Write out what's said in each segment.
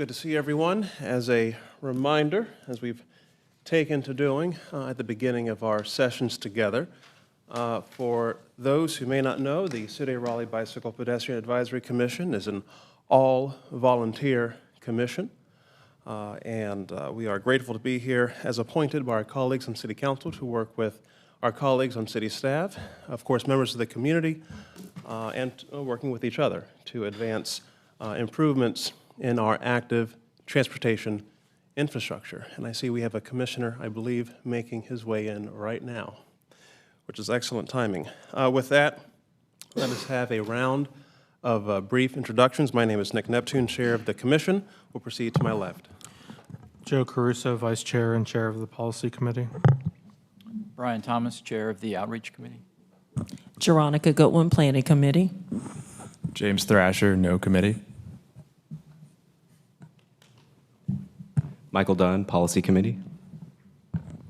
good to see everyone. As a reminder, as we've taken to doing at the beginning of our sessions together, for those who may not know, the City of Raleigh Bicycle Pedestrian Advisory Commission is an all-volunteer commission, and we are grateful to be here as appointed by our colleagues on City Council to work with our colleagues on city staff, of course, members of the community, and working with each other to advance improvements in our active transportation infrastructure. And I see we have a commissioner, I believe, making his way in right now, which is excellent timing. With that, let us have a round of brief introductions. My name is Nick Neptune, Chair of the Commission. We'll proceed to my left. Joe Caruso, Vice Chair and Chair of the Policy Committee. Brian Thomas, Chair of the Outreach Committee. Jeronica Goodwin, Planning Committee. James Thrasher, no committee. Michael Dunn, Policy Committee.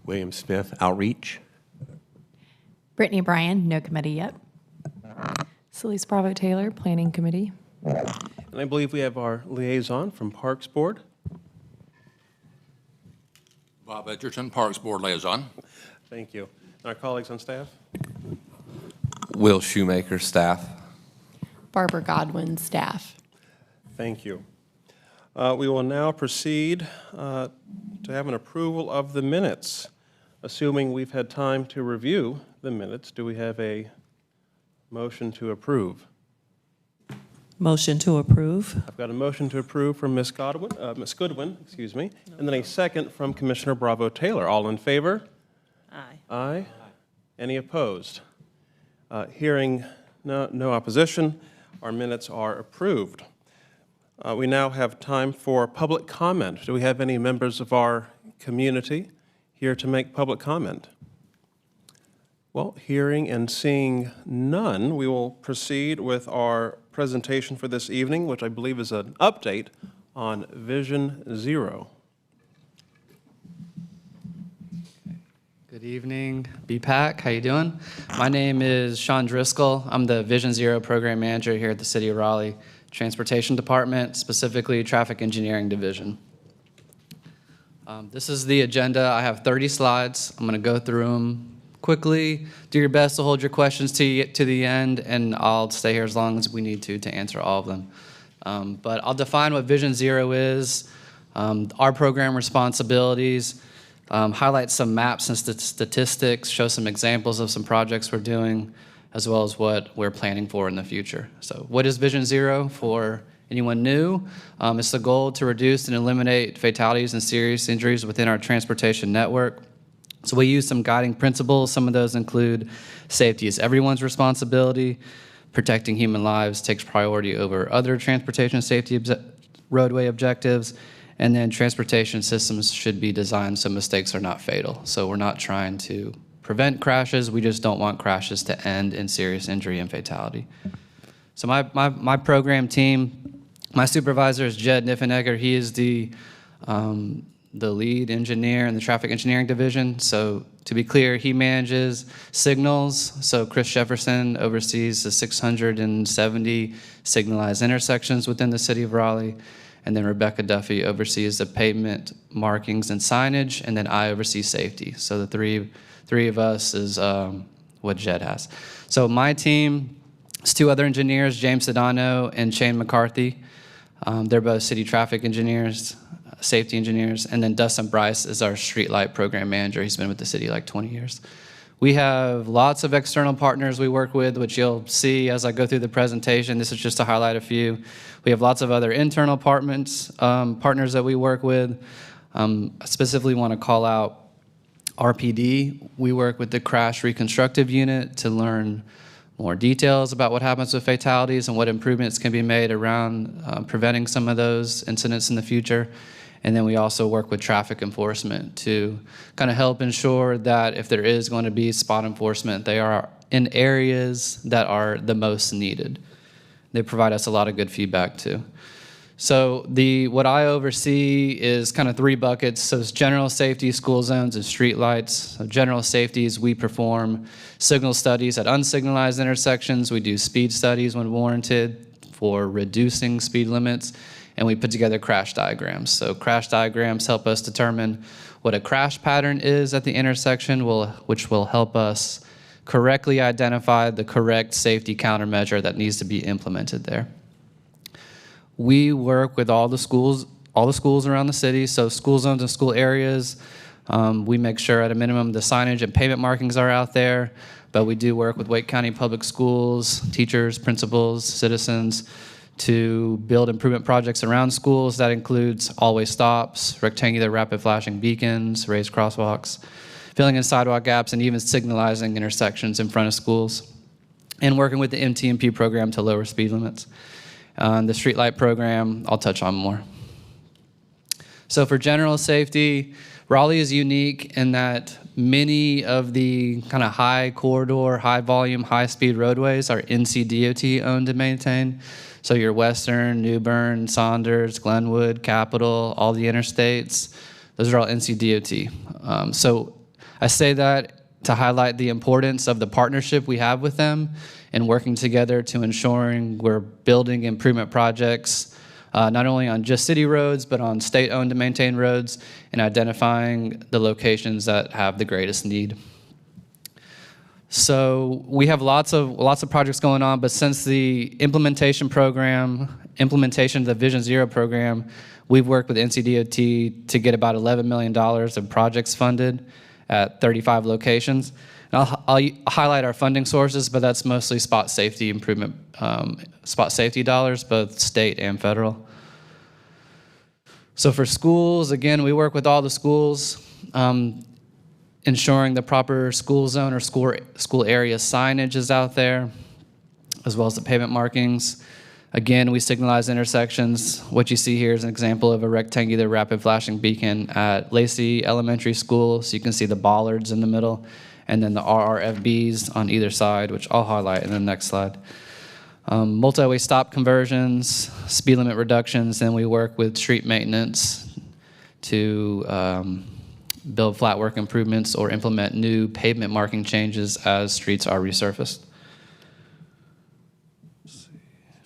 William Smith, Outreach. Brittany Bryan, no committee yet. Celeste Bravo Taylor, Planning Committee. And I believe we have our liaison from Parks Board. Bob Edgerton, Parks Board Liaison. Thank you. And our colleagues on staff? Will Shoemaker, staff. Barbara Godwin, staff. Thank you. We will now proceed to have an approval of the minutes. Assuming we've had time to review the minutes, do we have a motion to approve? Motion to approve. I've got a motion to approve from Ms. Goodwin, excuse me, and then a second from Commissioner Bravo Taylor. All in favor? Aye. Aye. Any opposed? Hearing no opposition, our minutes are approved. We now have time for public comment. Do we have any members of our community here to make public comment? Well, hearing and seeing none, we will proceed with our presentation for this evening, which I believe is an update on Vision Zero. Good evening, BPAC. How you doing? My name is Sean Driscoll. I'm the Vision Zero Program Manager here at the City of Raleigh Transportation Department, specifically Traffic Engineering Division. This is the agenda. I have 30 slides. I'm going to go through them quickly. Do your best to hold your questions to the end, and I'll stay here as long as we need to answer all of them. But I'll define what Vision Zero is, our program responsibilities, highlight some maps and statistics, show some examples of some projects we're doing, as well as what we're planning for in the future. So what is Vision Zero for anyone new? It's the goal to reduce and eliminate fatalities and serious injuries within our transportation network. So we use some guiding principles. Some of those include safety is everyone's responsibility, protecting human lives takes priority over other transportation safety roadway objectives, and then transportation systems should be designed so mistakes are not fatal. So we're not trying to prevent crashes, we just don't want crashes to end in serious injury and fatality. So my program team, my supervisor is Jed Niffenegger. He is the lead engineer in the Traffic Engineering Division. So to be clear, he manages signals. So Chris Jefferson oversees the 670 signalized intersections within the City of Raleigh. And then Rebecca Duffy oversees the pavement markings and signage, and then I oversee safety. So the three of us is what Jed has. So my team is two other engineers, James Sedano and Shane McCarthy. They're both city traffic engineers, safety engineers, and then Dustin Bryce is our streetlight program manager. He's been with the city like 20 years. We have lots of external partners we work with, which you'll see as I go through the presentation. This is just to highlight a few. We have lots of other internal partners that we work with. I specifically want to call out RPD. We work with the Crash Reconstructive Unit to learn more details about what happens with fatalities and what improvements can be made around preventing some of those incidents in the future. And then we also work with traffic enforcement to kind of help ensure that if there is going to be spot enforcement, they are in areas that are the most needed. They provide us a lot of good feedback too. So what I oversee is kind of three buckets. So it's general safety, school zones, and street lights. So general safety is we perform signal studies at unsignalized intersections. We do speed studies when warranted for reducing speed limits. and we put together crash diagrams. So crash diagrams help us determine what a crash pattern is at the intersection, which will help us correctly identify the correct safety countermeasure that needs to be implemented there. We work with all the schools around the city, so school zones and school areas. We make sure at a minimum the signage and pavement markings are out there, but we do work with Wake County Public Schools, teachers, principals, citizens to build improvement projects around schools. That includes always stops, rectangular rapid flashing beacons, raised crosswalks, filling in sidewalk gaps, and even signalizing intersections in front of schools, and working with the MTMP program to lower speed limits. The streetlight program, I'll touch on more. So for general safety, Raleigh is unique in that many of the kind of high corridor, high volume, high speed roadways are NCDOT owned and maintained. So your Western, New Bern, Saunders, Glenwood, Capitol, all the interstates, those are all NCDOT. So I say that to highlight the importance of the partnership we have with them and working together to ensuring we're building improvement projects not only on just city roads, but on state-owned and maintained roads, and identifying the locations that have the greatest need. So we have lots of projects going on, but since the implementation of the Vision Zero program, we've worked with NCDOT to get about $11 million of projects funded at 35 locations. And I'll highlight our funding sources, but that's mostly spot safety improvement, spot safety dollars, both state and federal. So for schools, again, we work with all the schools, ensuring the proper school zone or school area signage is out there, as well as the pavement markings. Again, we signalize intersections. What you see here is an example of a rectangular rapid flashing beacon at Lacey Elementary School. So you can see the bollards in the middle, and then the RRFBs on either side, which I'll highlight in the next slide. Multi-way stop conversions, speed limit reductions, and we work with street maintenance to build flat work improvements or implement new pavement marking changes as streets are resurfaced.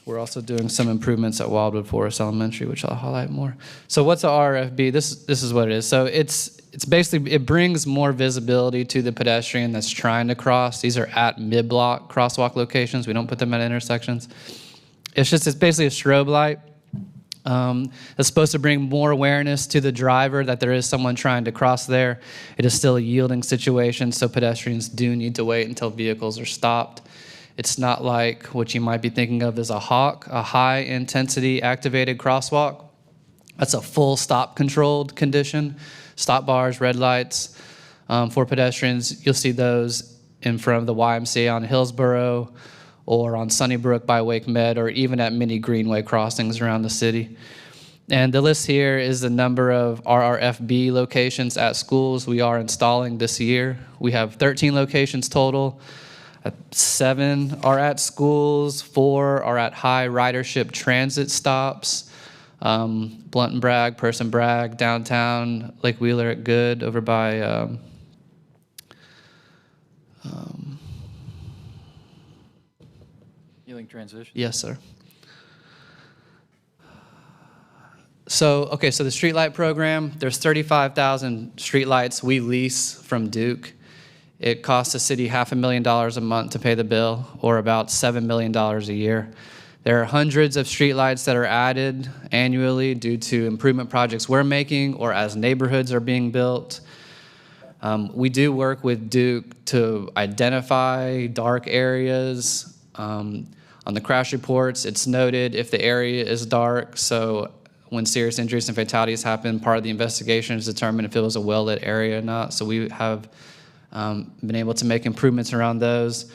We're also doing some improvements at Wildwood Forest Elementary, which I'll highlight more. So what's a RFB? This is what it is. So it's basically, it brings more visibility to the pedestrian that's trying to cross. These are at mid-block crosswalk locations. We don't put them at intersections. It's basically a strobe light. It's supposed to bring more awareness to the driver that there is someone trying to cross there. It is still a yielding situation, so pedestrians do need to wait until vehicles are stopped. It's not like what you might be thinking of as a HAWK, a high-intensity activated crosswalk. That's a full stop-controlled condition. Stop bars, red lights. For pedestrians, you'll see those in front of the YMCA on Hillsborough or on Sunnybrook by Wake Med, or even at many greenway crossings around the city. And the list here is the number of RRFB locations at schools we are installing this year. We have 13 locations total. 7 are at schools, 4 are at high ridership transit stops. Blunt and Bragg, Person Bragg, downtown, Lake Wheeler at Good, over by Healing transition. yes, sir. So the streetlight program, there's 35,000 streetlights we lease from Duke. It costs the city $500,000 a month to pay the bill, or about $7 million a year. There are hundreds of streetlights that are added annually due to improvement projects we're making or as neighborhoods are being built. We do work with Duke to identify dark areas. On the crash reports, it's noted if the area is dark, so when serious injuries and fatalities happen, part of the investigation is determined if it was a well-lit area or not. So we have been able to make improvements around those.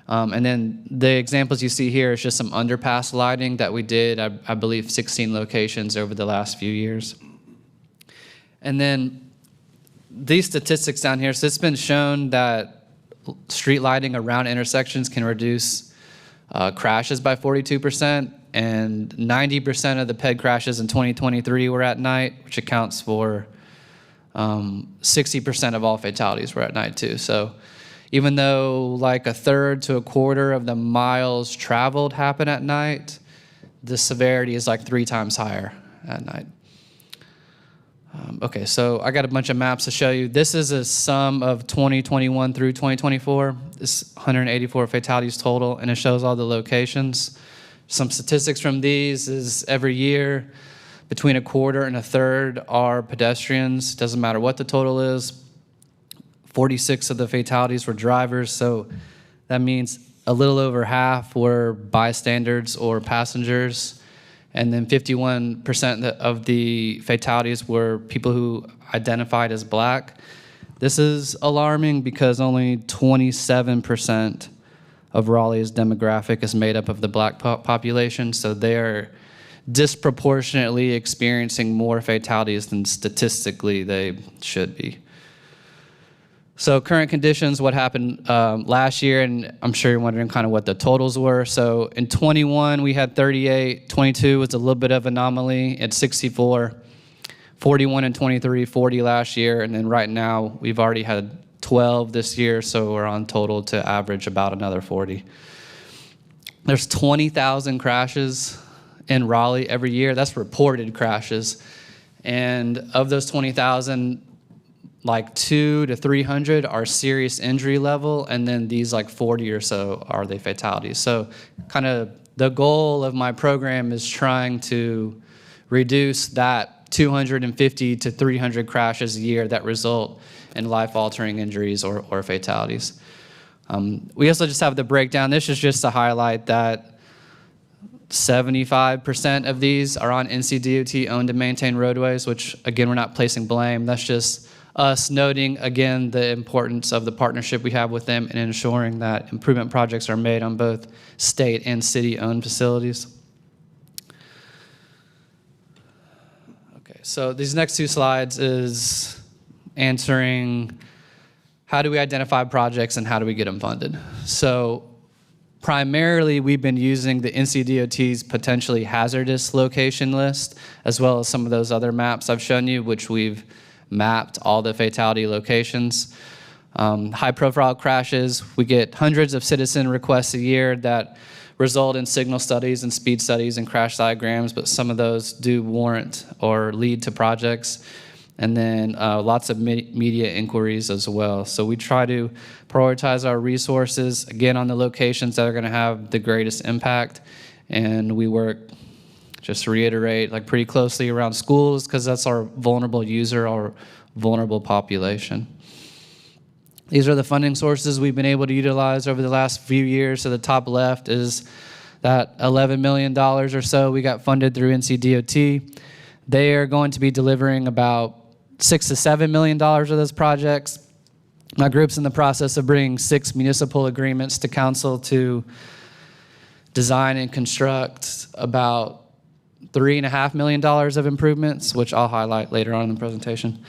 And then the examples you see here is just some underpass lighting that we did, I believe 16 locations over the last few years. And then these statistics down here, so it's been shown that street lighting around intersections can reduce crashes by 42%, and 90% of the PED crashes in 2023 were at night, which accounts for 60% of all fatalities were at night too. So even though like a third to a quarter of the miles traveled happen at night, the severity is like 3 times higher at night. Okay, so I got a bunch of maps to show you. This is a sum of 2021 through 2024. It's 184 fatalities total, and it shows all the locations. Some statistics from these is every year, between a quarter and a third are pedestrians. Doesn't matter what the total is. 46 of the fatalities were drivers, so that means a little over half were bystanders or passengers. And then 51% of the fatalities were people who identified as black. This is alarming because only 27% of Raleigh's demographic is made up of the black population, so they're disproportionately experiencing more fatalities than statistically they should be. So current conditions, what happened last year, and I'm sure you're wondering kind of what the totals were. So in 21, we had 38, 22 was a little bit of anomaly at 64, 41 and 23, 40 last year, and then right now we've already had 12 this year, so we're on total to average about another 40. There's 20,000 crashes in Raleigh every year. That's reported crashes. And of those 20,000, like 200 to 300 are serious injury level, and then these like 40 or so are the fatalities. So kind of the goal of my program is trying to reduce that 250 to 300 crashes a year that result in life-altering injuries or fatalities. We also just have the breakdown. This is just to highlight that 75% of these are on NCDOT owned and maintained roadways, which again, we're not placing blame. That's just us noting, again, the importance of the partnership we have with them and ensuring that improvement projects are made on both state and city-owned facilities. Okay, so these next two slides is answering how do we identify projects and how do we get them funded. So primarily, we've been using the NCDOT's potentially hazardous location list, as well as some of those other maps I've shown you, which we've mapped all the fatality locations. High-profile crashes, we get hundreds of citizen requests a year that result in signal studies and speed studies and crash diagrams, but some of those do warrant or lead to projects. And then lots of media inquiries as well. So we try to prioritize our resources, again, on the locations that are gonna have the greatest impact. And we work, just to reiterate, like pretty closely around schools because that's our vulnerable user, our vulnerable population. These are the funding sources we've been able to utilize over the last few years. So the top left is that $11 million or so we got funded through NCDOT. They are going to be delivering about $6 to $7 million of those projects. My group's in the process of bringing 6 municipal agreements to council to design and construct about $3.5 million of improvements, which I'll highlight later on in the presentation.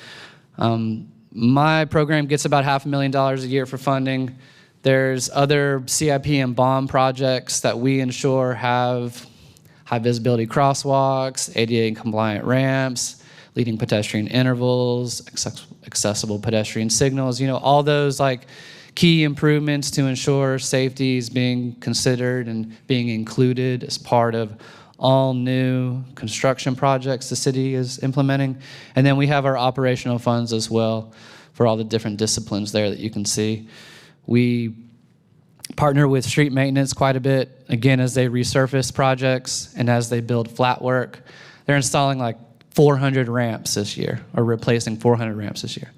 My program gets about $500,000 a year for funding. There's other CIP and bond projects that we ensure have high visibility crosswalks, ADA compliant ramps, leading pedestrian intervals, accessible pedestrian signals, all those like key improvements to ensure safety is being considered and being included as part of all new construction projects the city is implementing. And then we have our operational funds as well for all the different disciplines there that you can see. We partner with street maintenance quite a bit, again, as they resurface projects and as they build flat work. They're installing like 400 ramps this year, or replacing 400 ramps this year.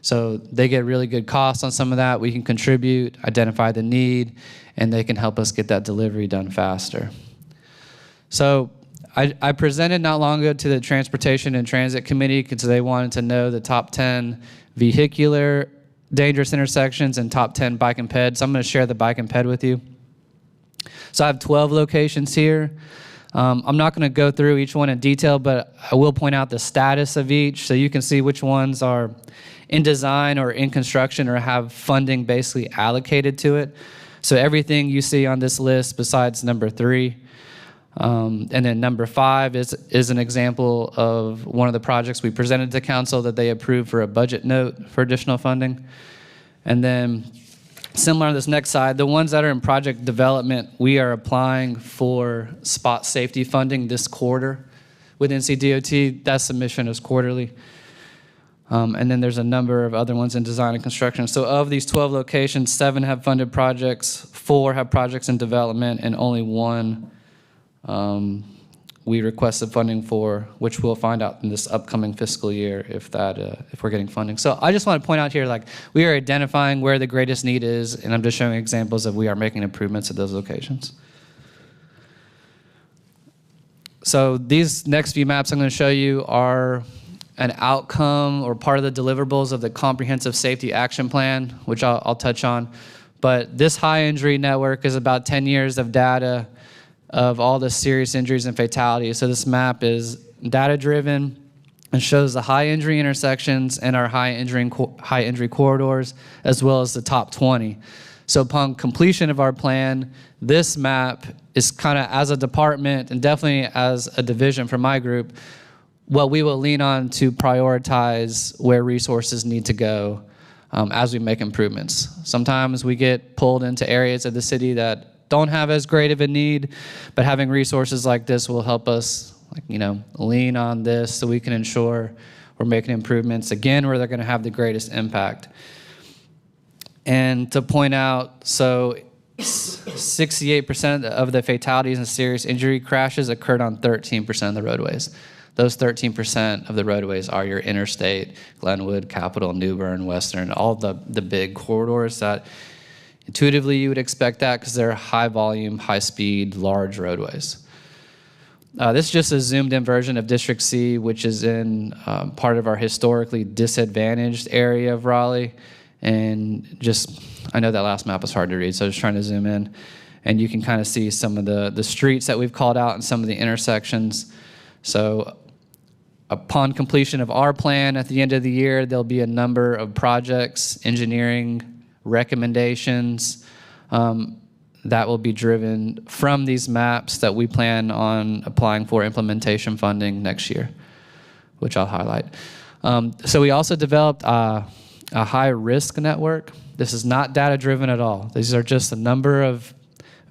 So they get really good costs on some of that. We can contribute, identify the need, and they can help us get that delivery done faster. So I presented not long ago to the Transportation and Transit Committee because they wanted to know the top 10 vehicular dangerous intersections and top 10 bike and ped. So I'm going to share the bike and ped with you. So I have 12 locations here. I'm not going to go through each one in detail, but I will point out the status of each so you can see which ones are in design or in construction or have funding basically allocated to it. So everything you see on this list besides number 3. And then number 5 is an example of one of the projects we presented to council that they approved for a budget note for additional funding. And then similar on this next side, the ones that are in project development, we are applying for spot safety funding this quarter, with NCDOT, that submission is quarterly. And then there's a number of other ones in design and construction. So of these 12 locations, 7 have funded projects, 4 have projects in development, and only 1 we requested funding for, which we'll find out in this upcoming fiscal year if we're getting funding. So I just want to point out here, like, we are identifying where the greatest need is, and I'm just showing examples of we are making improvements at those locations. So these next few maps I'm going to show you are an outcome or part of the deliverables of the Comprehensive Safety Action Plan, which I'll touch on. But this high injury network is about 10 years of data of all the serious injuries and fatalities. So this map is data-driven and shows the high injury intersections and our high injury corridors, as well as the top 20. So upon completion of our plan, this map is kind of, as a department and definitely as a division for my group, what we will lean on to prioritize where resources need to go as we make improvements. Sometimes we get pulled into areas of the city that don't have as great of a need, but having resources like this will help us, lean on this so we can ensure we're making improvements, again, where they're going to have the greatest impact. And to point out, so 68% of the fatalities and serious injury crashes occurred on 13% of the roadways. Those 13% of the roadways are your interstate, Glenwood, Capitol, New Bern, Western, all the big corridors that intuitively you would expect that because they're high volume, high speed, large roadways. This is just a zoomed in version of District C, which is in part of our historically disadvantaged area of Raleigh. And I know that last map is hard to read, so I'm just trying to zoom in. And you can kind of see some of the streets that we've called out and some of the intersections. So upon completion of our plan at the end of the year, there'll be a number of projects, engineering recommendations that will be driven from these maps that we plan on applying for implementation funding next year, which I'll highlight. So we also developed a high-risk network. This is not data-driven at all. These are just a number of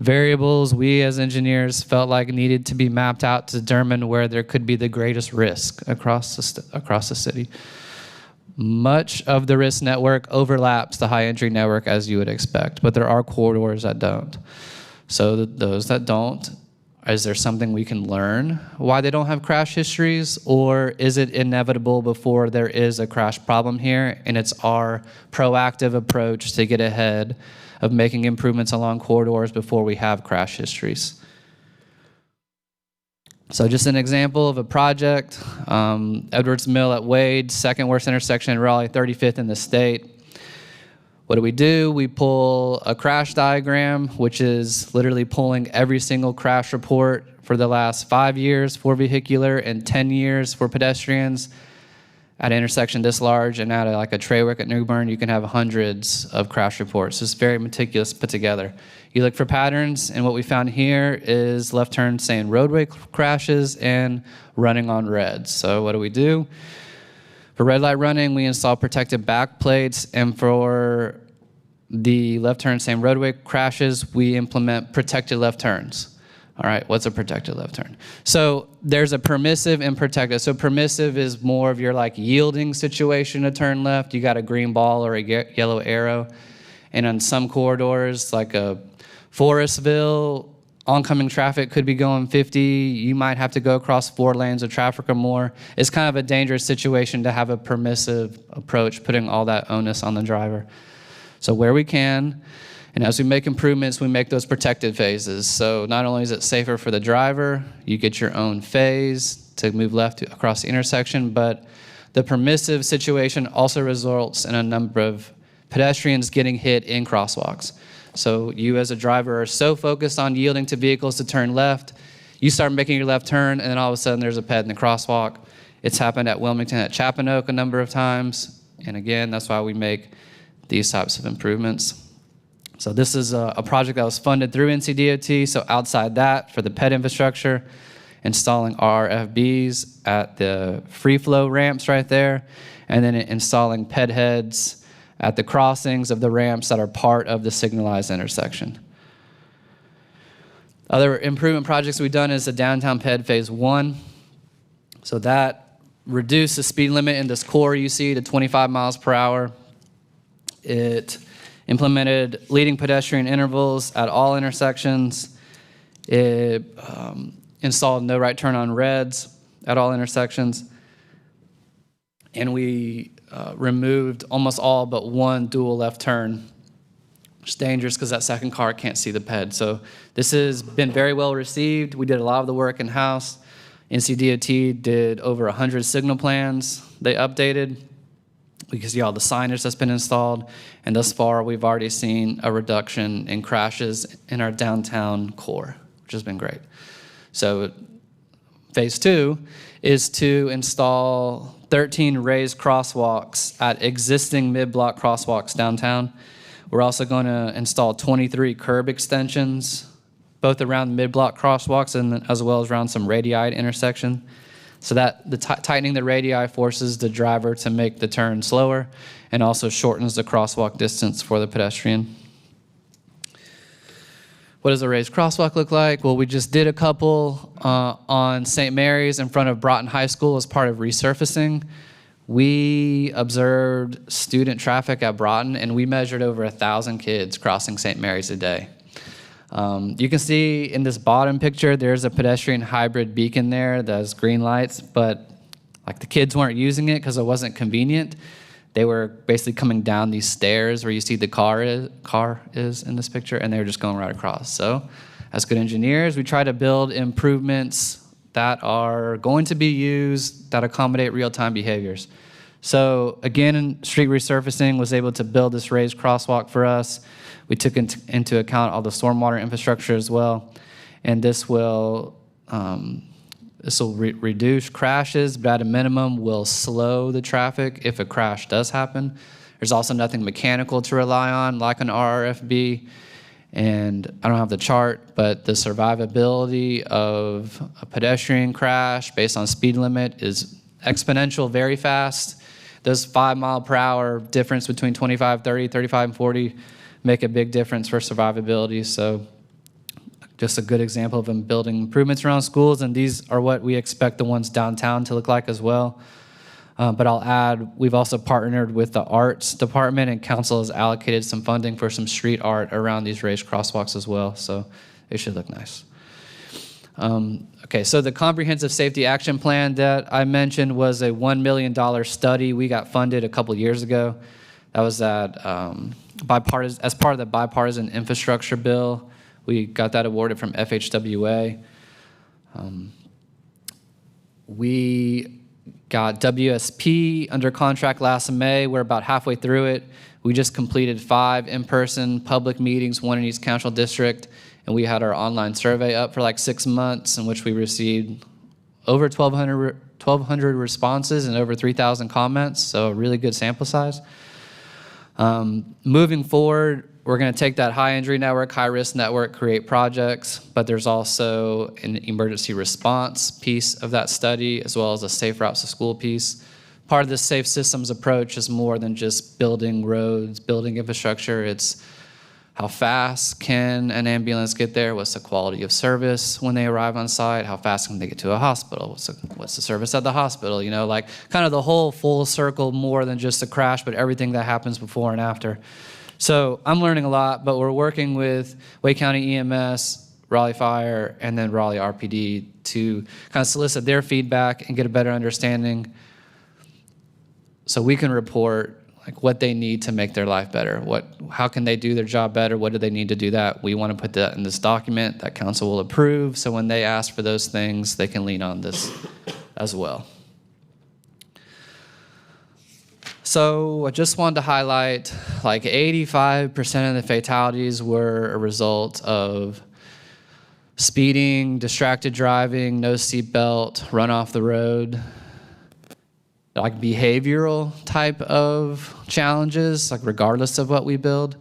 variables we as engineers felt like needed to be mapped out to determine where there could be the greatest risk across the city. Much of the risk network overlaps the high injury network as you would expect, but there are corridors that don't. So those that don't, is there something we can learn why they don't have crash histories, or is it inevitable before there is a crash problem here and it's our proactive approach to get ahead of making improvements along corridors before we have crash histories? So just an example of a project, Edwards Mill at Wade, second worst intersection in Raleigh, 35th in the state. What do? We pull a crash diagram, which is literally pulling every single crash report for the last 5 years for vehicular and 10 years for pedestrians. At an intersection this large and at a Treywick at New Bern, you can have hundreds of crash reports. It's very meticulous put together. You look for patterns, and what we found here is left turn saying roadway crashes and running on red. So what do? For red light running, we install protective back plates, and for the left turn saying roadway crashes, we implement protected left turns. All right, what's a protected left turn? So there's a permissive and protected. So permissive is more of your yielding situation to turn left. You got a green ball or a yellow arrow. And on some corridors, like a Forestville, oncoming traffic could be going 50. You might have to go across 4 lanes of traffic or more. It's kind of a dangerous situation to have a permissive approach, putting all that onus on the driver. So where we can, and as we make improvements, we make those protected phases. So not only is it safer for the driver, you get your own phase to move left across the intersection, but the permissive situation also results in a number of pedestrians getting hit in crosswalks. So you as a driver are so focused on yielding to vehicles to turn left, you start making your left turn, and then all of a sudden there's a ped in the crosswalk. It's happened at Wilmington at Chapanoke a number of times, and again, that's why we make these types of improvements. So this is a project that was funded through NCDOT. So outside that, for the PED infrastructure, installing RFBs at the free flow ramps right there, and then installing PED heads at the crossings of the ramps that are part of the signalized intersection. Other improvement projects we've done is the downtown PED Phase 1. So that reduced the speed limit in this core you see to 25 miles per hour. It implemented leading pedestrian intervals at all intersections. It installed no right turn on reds at all intersections. And we removed almost all but one dual left turn, which is dangerous because that second car can't see the ped. So this has been very well received. We did a lot of the work in-house. NCDOT did over 100 signal plans they updated. We can see all the signage that's been installed. And thus far, we've already seen a reduction in crashes in our downtown core, which has been great. So phase 2 is to install 13 raised crosswalks at existing mid-block crosswalks downtown. We're also going to install 23 curb extensions, both around mid-block crosswalks and as well as around some radii at intersection. So that tightening the radii forces the driver to make the turn slower and also shortens the crosswalk distance for the pedestrian. What does a raised crosswalk look like? Well, we just did a couple on St. Mary's in front of Broughton High School as part of resurfacing. We observed student traffic at Broughton, and we measured over 1,000 kids crossing St. Mary's a day. You can see in this bottom picture, there's a pedestrian hybrid beacon there that has green lights, but like the kids weren't using it because it wasn't convenient. They were basically coming down these stairs where you see the car is in this picture, and they were just going right across. So as good engineers, we try to build improvements that are going to be used that accommodate real-time behaviors. So again, street resurfacing was able to build this raised crosswalk for us. We took into account all the stormwater infrastructure as well, and this will reduce crashes, but at a minimum will slow the traffic if a crash does happen. There's also nothing mechanical to rely on like an RRFB, and I don't have the chart, but the survivability of a pedestrian crash based on speed limit is exponential, very fast. Those 5 mile per hour difference between 25, 30, 35, and 40 make a big difference for survivability. So just a good example of them building improvements around schools, and these are what we expect the ones downtown to look like as well. But I'll add, we've also partnered with the arts department, and council has allocated some funding for some street art around these raised crosswalks as well, so it should look nice. Okay, so the comprehensive safety action plan that I mentioned was a $1 million study we got funded a couple years ago. That was as part of the bipartisan infrastructure bill. We got that awarded from FHWA. We got WSP under contract last May. We're about halfway through it. We just completed 5 in-person public meetings, 1 in each council district, and we had our online survey up for like 6 months, in which we received over 1,200 responses and over 3,000 comments, so a really good sample size. Moving forward, we're going to take that high injury network, high risk network, create projects, but there's also an emergency response piece of that study, as well as a safe routes to school piece. Part of the safe systems approach is more than just building roads, building infrastructure. It's how fast can an ambulance get there? What's the quality of service when they arrive on site? How fast can they get to a hospital? What's the service at the hospital? You know, like kind of the whole full circle, more than just a crash, but everything that happens before and after. So I'm learning a lot, but we're working with Wake County EMS, Raleigh Fire, and then Raleigh RPD to kind of solicit their feedback and get a better understanding so we can report like what they need to make their life better. How can they do their job better? What do they need to do that? We want to put that in this document that council will approve, so when they ask for those things, they can lean on this as well. So I just wanted to highlight, like 85% of the fatalities were a result of speeding, distracted driving, no seatbelt, run off the road, like behavioral type of challenges, like regardless of what we build.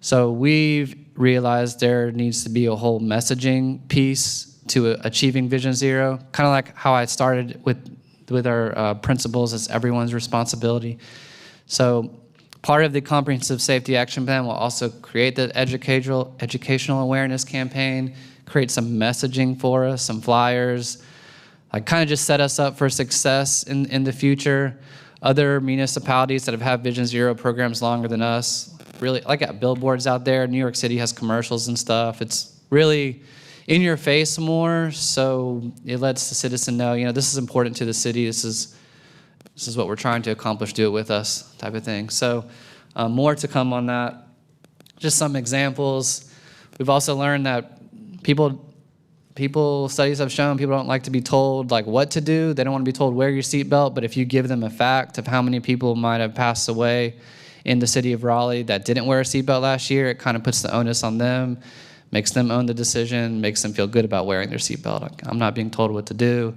So we've realized there needs to be a whole messaging piece to achieving Vision Zero, kind of like how I started with our principles as everyone's responsibility. So part of the comprehensive safety action plan will also create the educational awareness campaign, create some messaging for us, some flyers, like kind of just set us up for success in the future. Other municipalities that have had Vision Zero programs longer than us, really, like got billboards out there. New York City has commercials and stuff. It's really in your face more, so it lets the citizen know, this is important to the city. This is what we're trying to accomplish. Do it with us, type of thing. So more to come on that. Just some examples. We've also learned that studies have shown people don't like to be told like what to do. They don't want to be told wear your seatbelt, but if you give them a fact of how many people might have passed away in the city of Raleigh that didn't wear a seatbelt last year, it kind of puts the onus on them, makes them own the decision, makes them feel good about wearing their seatbelt. Like, I'm not being told what to do,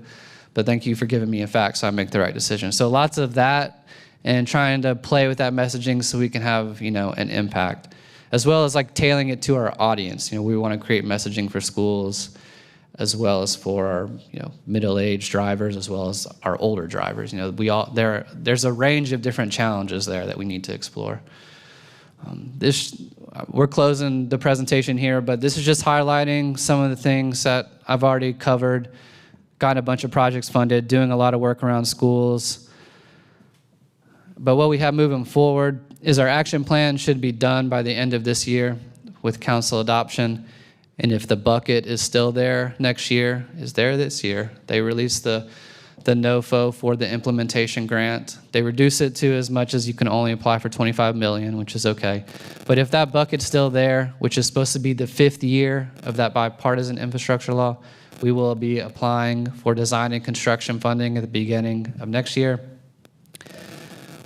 but thank you for giving me a fact so I make the right decision. So lots of that and trying to play with that messaging so we can have, an impact, as well as like tailoring it to our audience. We want to create messaging for schools, as well as for our middle-aged drivers, as well as our older drivers. There's a range of different challenges there that we need to explore. We're closing the presentation here, but this is just highlighting some of the things that I've already covered. Got a bunch of projects funded, doing a lot of work around schools. But what we have moving forward is our action plan should be done by the end of this year with council adoption. And if the bucket is still there next year, is there this year, they release the NOFO for the implementation grant. They reduce it to as much as you can only apply for $25 million, which is okay. But if that bucket's still there, which is supposed to be the 5th year of that bipartisan infrastructure law, we will be applying for design and construction funding at the beginning of next year.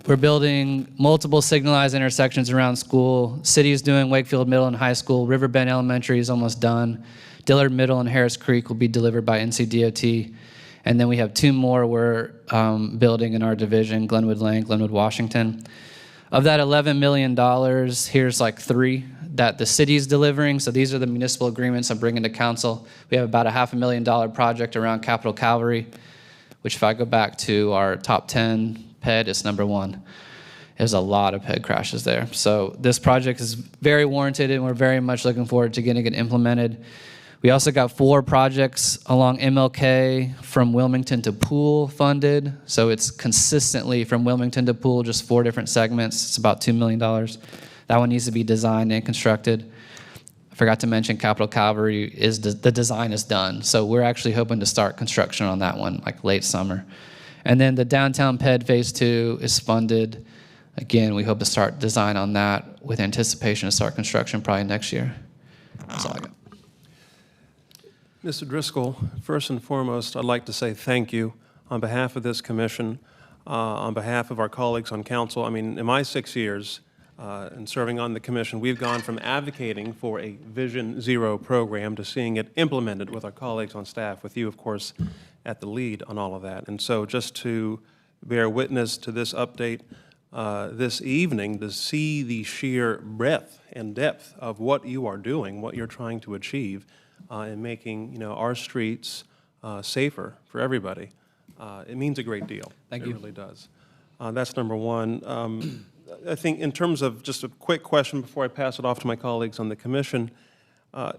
We're building multiple signalized intersections around school. City's doing Wakefield Middle and High School. Riverbend Elementary is almost done. Dillard Middle and Harris Creek will be delivered by NCDOT. And then we have 2 more we're building in our division, Glenwood Lane, Glenwood, Washington. Of that $11 million, here's like 3 that the city's delivering. So these are the municipal agreements I'm bringing to council. We have about a $500,000 project around Capitol Calvary, which if I go back to our top 10 PED, it's number 1. There's a lot of PED crashes there. So this project is very warranted, and we're very much looking forward to getting it implemented. We also got 4 projects along MLK from Wilmington to Poole funded. So it's consistently from Wilmington to Poole, just 4 different segments. It's about $2 million. That one needs to be designed and constructed. I forgot to mention Capitol Calvary the design is done. So we're actually hoping to start construction on that one like late summer. And then the downtown PED Phase 2 is funded. Again, we hope to start design on that with anticipation to start construction probably next year. That's all I got. Mr. Driscoll, first and foremost, I'd like to say thank you on behalf of this commission, on behalf of our colleagues on council. I mean, in my 6 years in serving on the commission, we've gone from advocating for a Vision Zero program to seeing it implemented with our colleagues on staff, with you, of course, at the lead on all of that. And so just to bear witness to this update this evening, to see the sheer breadth and depth of what you are doing, what you're trying to achieve, in making our streets safer for everybody, it means a great deal. Thank you. It really does. That's number one. I think in terms of just a quick question before I pass it off to my colleagues on the commission, I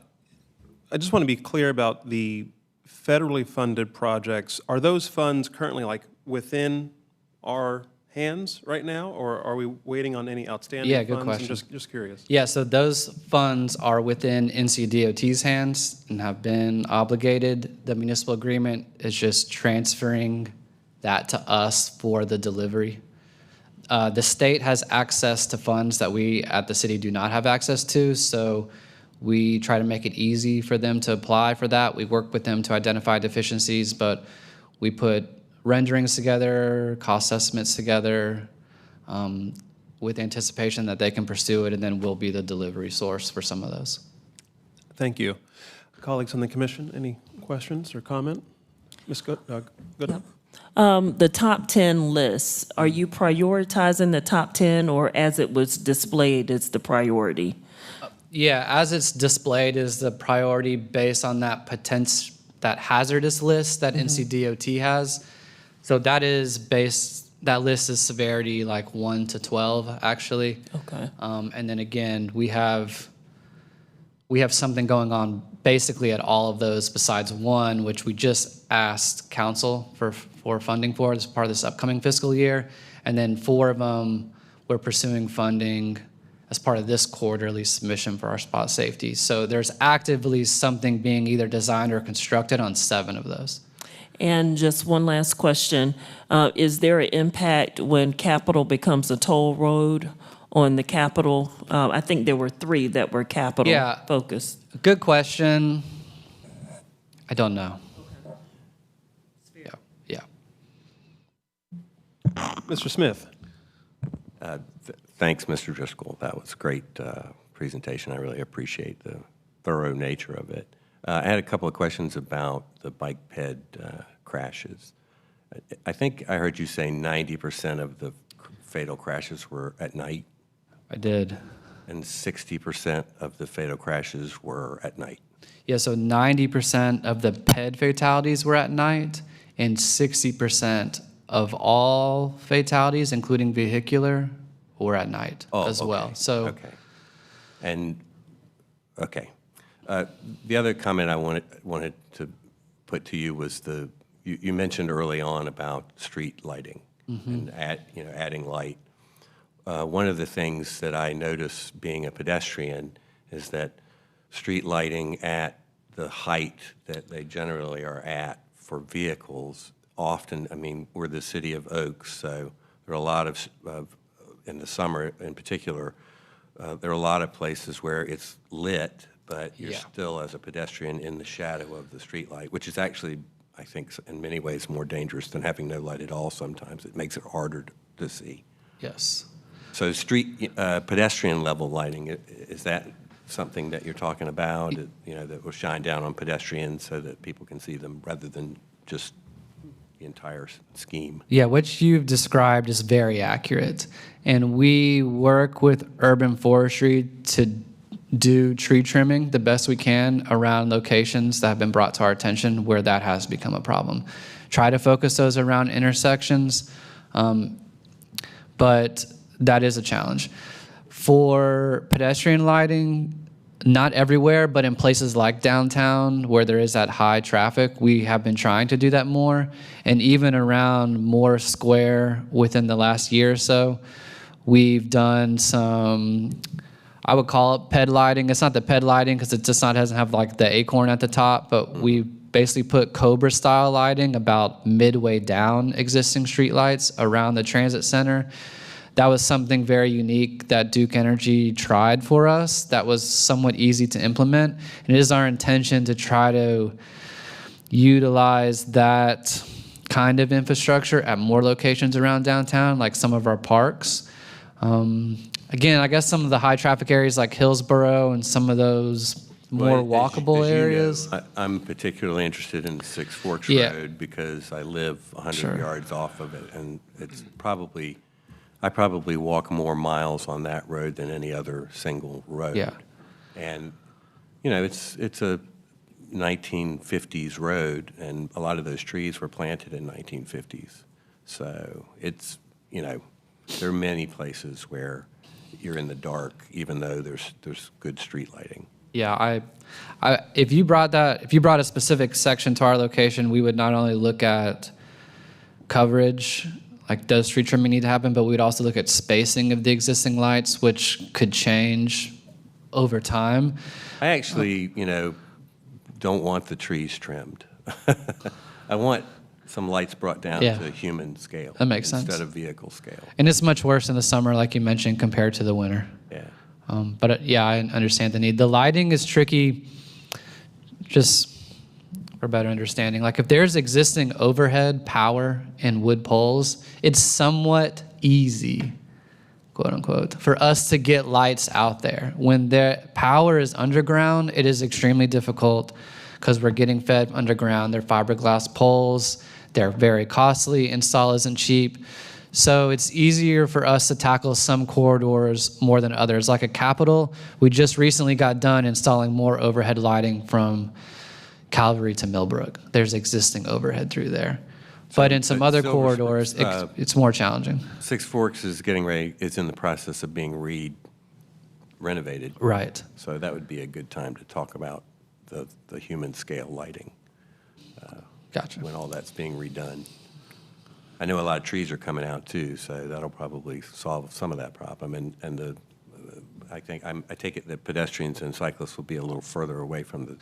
just want to be clear about the federally funded projects. Are those funds currently like within our hands right now, or are we waiting on any outstanding funds? Good question. I'm just curious. Yeah, so those funds are within NCDOT's hands and have been obligated. The municipal agreement is just transferring that to us for the delivery. The state has access to funds that we at the city do not have access to, so we try to make it easy for them to apply for that. We work with them to identify deficiencies, but we put renderings together, cost estimates together, with anticipation that they can pursue it, and then we'll be the delivery source for some of those. Thank you. Colleagues on the commission, any questions or comment? Ms. Goodall? The top 10 lists, are you prioritizing the top 10, or as it was displayed is the priority? Yeah, as it's displayed is the priority based on that that hazardous list that NCDOT has. So that list is severity like 1 to 12 actually. Okay. And then again, we have something going on basically at all of those besides one, which we just asked council for funding for as part of this upcoming fiscal year. And then 4 of them, we're pursuing funding as part of this quarterly submission for our spot safety. So there's actively something being either designed or constructed on 7 of those. And just one last question. Is there an impact when Capitol becomes a toll road on the Capitol? I think there were 3 that were Capitol Yeah. focused. Good question. I don't know. Yeah. Mr. Smith? Thanks, Mr. Driscoll. That was a great presentation. I really appreciate the thorough nature of it. I had a couple of questions about the bike ped crashes. I think I heard you say 90% of the fatal crashes were at night, I did. and 60% of the fatal crashes were at night. Yeah, so 90% of the PED fatalities were at night, and 60% of all fatalities, including vehicular, were at night as well. Okay. So Okay. And, okay. The other comment I wanted to put to you was you mentioned early on about street lighting and adding light. One of the things that I notice being a pedestrian is that street lighting at the height that they generally are at for vehicles often, I mean, we're the city of Oaks, so there are a lot of in the summer in particular, there are a lot of places where it's lit, but you're still, as a pedestrian, in the shadow of the street light, which is actually, I think, in many ways more dangerous than having no light at all sometimes. It makes it harder to see. yes. So street, pedestrian level lighting, is that something that you're talking about, that will shine down on pedestrians so that people can see them rather than just the entire scheme? Yeah, what you've described is very accurate. And we work with urban forestry to do tree trimming the best we can around locations that have been brought to our attention where that has become a problem. Try to focus those around intersections, but that is a challenge. For pedestrian lighting, not everywhere, but in places like downtown where there is that high traffic, we have been trying to do that more. And even around Moore Square within the last year or so, we've done some, I would call it ped lighting. It's not the ped lighting because it just doesn't have like the acorn at the top, but we basically put Cobra style lighting about midway down existing streetlights around the transit center. That was something very unique that Duke Energy tried for us. That was somewhat easy to implement. And it is our intention to try to utilize that kind of infrastructure at more locations around downtown, like some of our parks. Again, I guess some of the high traffic areas like Hillsborough and some of those more walkable areas. I'm particularly interested in Six Forks Yeah. Road because I live 100 Sure. yards off of it, and it's probably, I probably walk more miles on that road than any other single road. Yeah. And, it's a 1950s road, and a lot of those trees were planted in 1950s. So it's, there are many places where you're in the dark, even though there's good street lighting. Yeah, if you brought a specific section to our location, we would not only look at coverage, like does street trimming need to happen, but we'd also look at spacing of the existing lights, which could change over time. I actually, don't want the trees trimmed. I want some lights brought down Yeah. to human scale. That makes sense. Instead of vehicle scale. And it's much worse in the summer, like you mentioned, compared to the winter. Yeah. But yeah, I understand the need. The lighting is tricky, just for better understanding. Like if there's existing overhead power and wood poles, it's somewhat easy, quote unquote, for us to get lights out there. When the power is underground, it is extremely difficult because we're getting fed underground. They're fiberglass poles. They're very costly. Install isn't cheap. So it's easier for us to tackle some corridors more than others. Like at Capitol, we just recently got done installing more overhead lighting from Calvary to Millbrook. There's existing overhead through there. But in some but other Silver corridors, Springs, it's more challenging. Six Forks is in the process of being renovated. Right. So that would be a good time to talk about the human scale lighting. Gotcha. when all that's being redone. I know a lot of trees are coming out too, so that'll probably solve some of that problem. And I take it that pedestrians and cyclists will be a little further away from the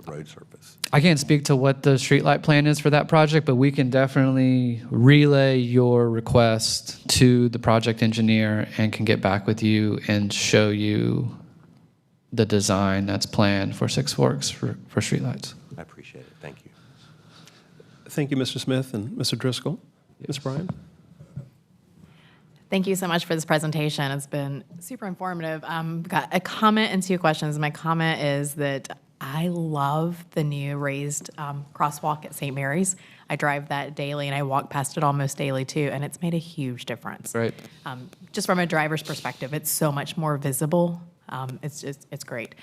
road surface. I can't speak to what the streetlight plan is for that project, but we can definitely relay your request to the project engineer and can get back with you and show you the design that's planned for Six Forks for streetlights. I appreciate it. Thank you. Thank you, Mr. Smith and Mr. Driscoll. Ms. Bryan? Thank you so much for this presentation. It's been super informative. Got a comment and two questions. My comment is that I love the new raised crosswalk at St. Mary's. I drive that daily, and I walk past it almost daily too, and it's made a huge difference. Right. Just from a driver's perspective, it's so much more visible. It's great.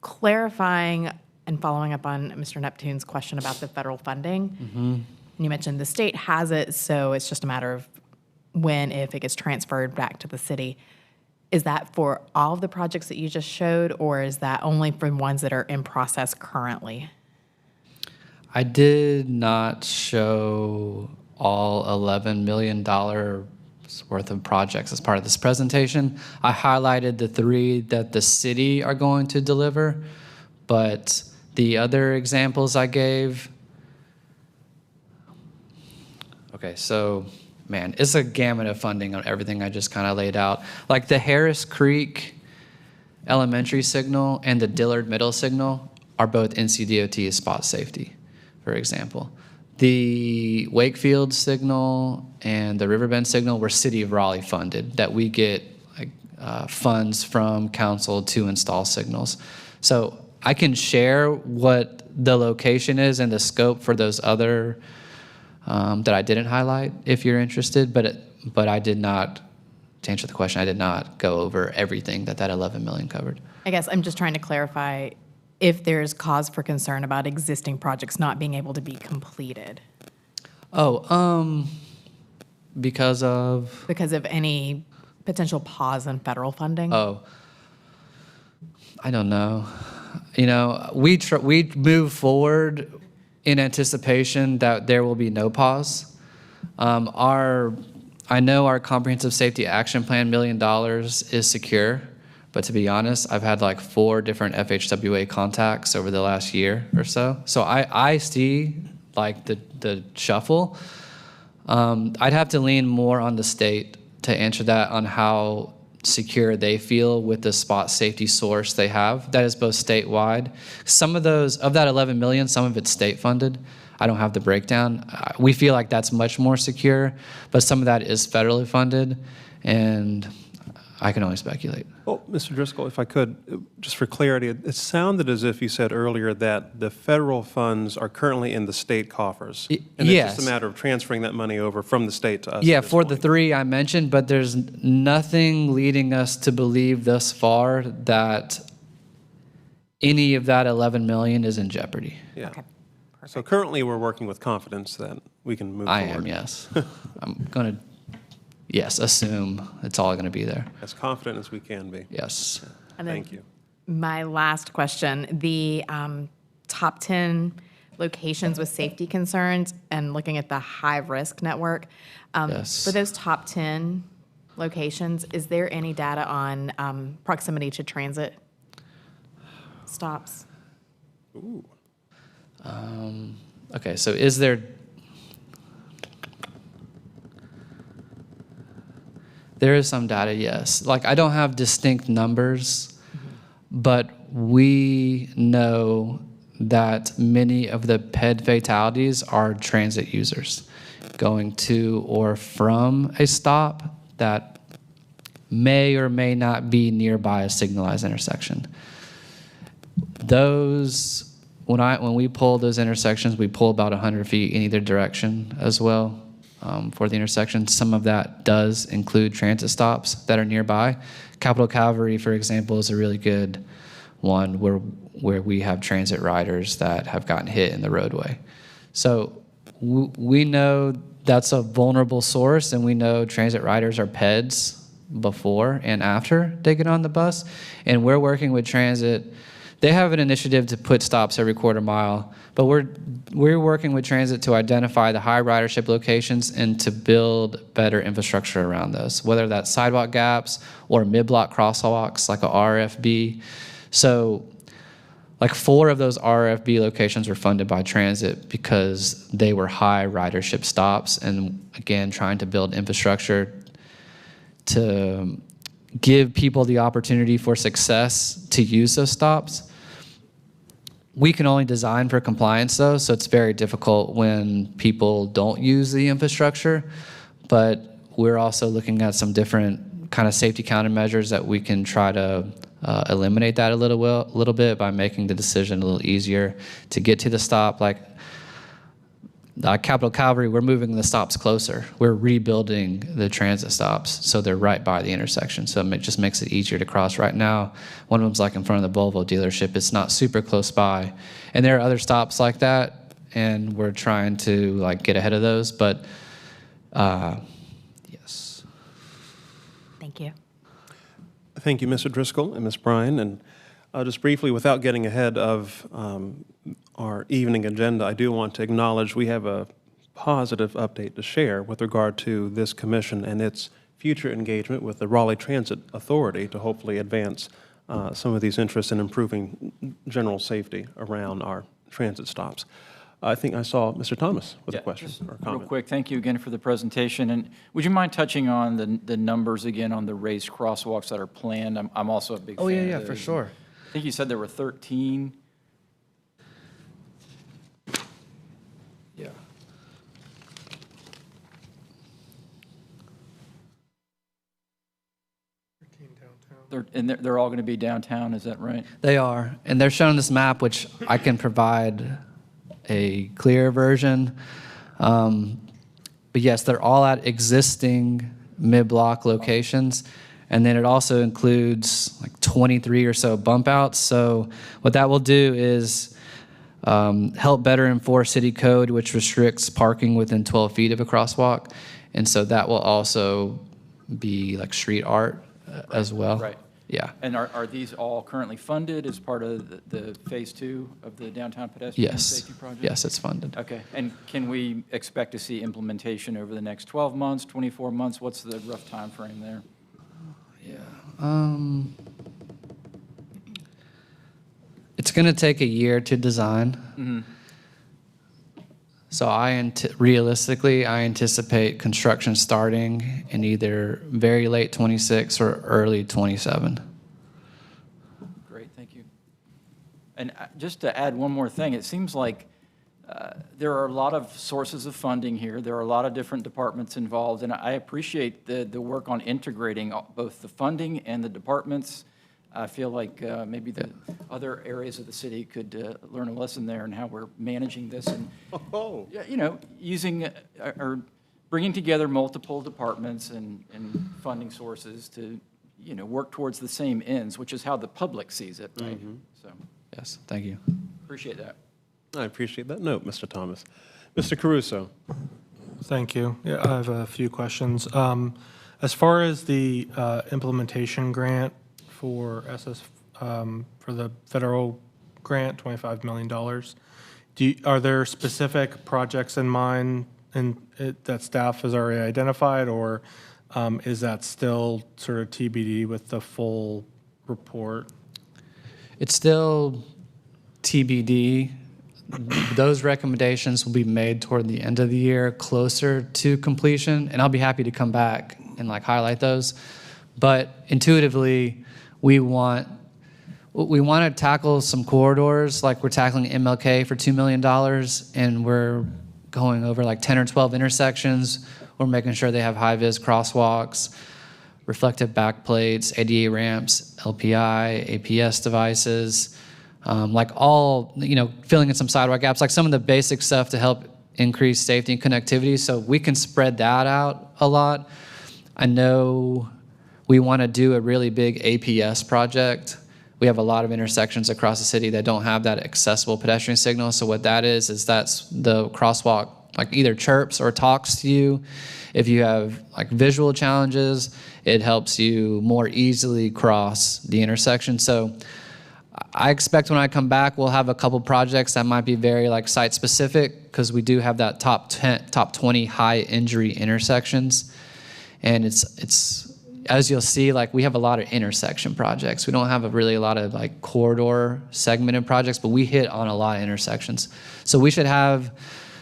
Clarifying and following up on Mr. Neptune's question about the federal funding, you mentioned the state has it, so it's just a matter of when, if it gets transferred back to the city. Is that for all of the projects that you just showed, or is that only for ones that are in process currently? I did not show all $11 million worth of projects as part of this presentation. I highlighted the 3 that the city are going to deliver, but the other examples I gave, okay, so man, it's a gamut of funding on everything I just kind of laid out. Like the Harris Creek elementary signal and the Dillard middle signal are both NCDOT spot safety, for example. The Wakefield signal and the Riverbend signal were City of Raleigh funded, that we get funds from council to install signals. So I can share what the location is and the scope for those other that I didn't highlight if you're interested, but I did not, to answer the question, I did not go over everything that 11 million covered. I guess I'm just trying to clarify if there's cause for concern about existing projects not being able to be completed. Oh, because of? Because of any potential pause in federal funding? Oh, I don't know. You know, we move forward in anticipation that there will be no pause. I know our comprehensive safety action plan, $1 million, is secure, but to be honest, I've had like 4 different FHWA contacts over the last year or so. So I see like the shuffle. I'd have to lean more on the state to answer that, on how secure they feel with the spot safety source they have. That is both statewide. Some of those, of that 11 million, some of it's state funded. I don't have the breakdown. We feel like that's much more secure, but some of that is federally funded, and I can only speculate. Well, Mr. Driscoll, if I could, just for clarity, it sounded as if you said earlier that the federal funds are currently in the state coffers. And it's yes. just a matter of transferring that money over from the state to us. Yeah, at this for the point. 3 I mentioned, but there's nothing leading us to believe thus far that any of that 11 million is in jeopardy. Yeah. Okay. So currently, we're working with confidence that we can move forward. I am, yes. I'm going to, yes, assume it's all going to be there. As confident as we can be. Yes. And then Thank you. my last question, the top 10 locations with safety concerns and looking at the high-risk network. Yes. For those top 10 locations, is there any data on proximity to transit stops? Ooh. Okay, so is there, there is some data, yes. Like, I don't have distinct numbers, but we know that many of the PED fatalities are transit users going to or from a stop that may or may not be nearby a signalized intersection. Those, when we pull those intersections, we pull about 100 feet in either direction as well for the intersection. Some of that does include transit stops that are nearby. Capitol Calvary, for example, is a really good one where we have transit riders that have gotten hit in the roadway. So we know that's a vulnerable source, and we know transit riders are PEDs before and after they get on the bus. And we're working with transit they have an initiative to put stops every quarter mile, but we're working with transit to identify the high ridership locations and to build better infrastructure around those, whether that's sidewalk gaps or mid-block crosswalks like a RFB. So like 4 of those RFB locations were funded by transit because they were high ridership stops, and again, trying to build infrastructure to give people the opportunity for success to use those stops. We can only design for compliance though, so it's very difficult when people don't use the infrastructure, but we're also looking at some different kind of safety countermeasures that we can try to eliminate that a little bit by making the decision a little easier to get to the stop. Like Capitol Calvary, we're moving the stops closer. We're rebuilding the transit stops so they're right by the intersection. So it just makes it easier to cross. Right now, one of them's like in front of the Volvo dealership. It's not super close by. And there are other stops like that, and we're trying to like get ahead of those. But yes. Thank you. Thank you, Mr. Driscoll and Ms. Bryan. And just briefly, without getting ahead of our evening agenda, I do want to acknowledge we have a positive update to share with regard to this commission and its future engagement with the Raleigh Transit Authority to hopefully advance some of these interests in improving general safety around our transit stops. I think I saw Mr. Thomas with a question or comment. Real quick, thank you again for the presentation. And would you mind touching on the numbers again on the raised crosswalks that are planned? I'm also a big fan Yeah, of for those. sure. I think you said there were 13. Yeah. They're all going to be downtown, is that right? They are, and they're shown on this map, which I can provide a clear version. But yes, they're all at existing mid-block locations. And then it also includes like 23 or so bump outs. So what that will do is help better enforce city code, which restricts parking within 12 feet of a crosswalk. And so that will also be like street art as well. Right. Yeah. And are these all currently funded as part of the phase 2 of the downtown pedestrian safety project? Yes, it's funded. Okay. And can we expect to see implementation over the next 12 months, 24 months? What's the rough time frame there? It's going to take a year to design. Mm-hmm. So realistically, I anticipate construction starting in either very late 26 or early 27. Great, thank you. And just to add one more thing, it seems like there are a lot of sources of funding here. There are a lot of different departments involved, and I appreciate the work on integrating both the funding and the departments. I feel like maybe the other areas of the city could learn a lesson there in how we're managing this and, you know, using or bringing together multiple departments and funding sources to, you know, work towards the same ends, which is how the public sees it, right? Mm-hmm. So, Yes, thank you. appreciate that. I appreciate that note, Mr. Thomas. Mr. Caruso. Thank you. Yeah, I have a few questions. As far as the implementation grant for for the federal grant, $25 million, are there specific projects in mind that staff has already identified, or is that still sort of TBD with the full report? It's still TBD. Those recommendations will be made toward the end of the year, closer to completion, and I'll be happy to come back and like highlight those. But intuitively, we want to tackle some corridors, like we're tackling MLK for $2 million, and we're going over like 10 or 12 intersections. We're making sure they have high-vis crosswalks, reflective backplates, ADA ramps, LPI, APS devices, like all, you know, filling in some sidewalk gaps, like some of the basic stuff to help increase safety and connectivity. So we can spread that out a lot. I know we want to do a really big APS project. We have a lot of intersections across the city that don't have that accessible pedestrian signal. So what that is that's the crosswalk like either chirps or talks to you. If you have like visual challenges, it helps you more easily cross the intersection. So I expect when I come back, we'll have a couple projects that might be very like site specific, because we do have that top 20 high injury intersections. And it's as you'll see, like we have a lot of intersection projects. We don't have really a lot of like corridor segmented projects, but we hit on a lot of intersections. So we should have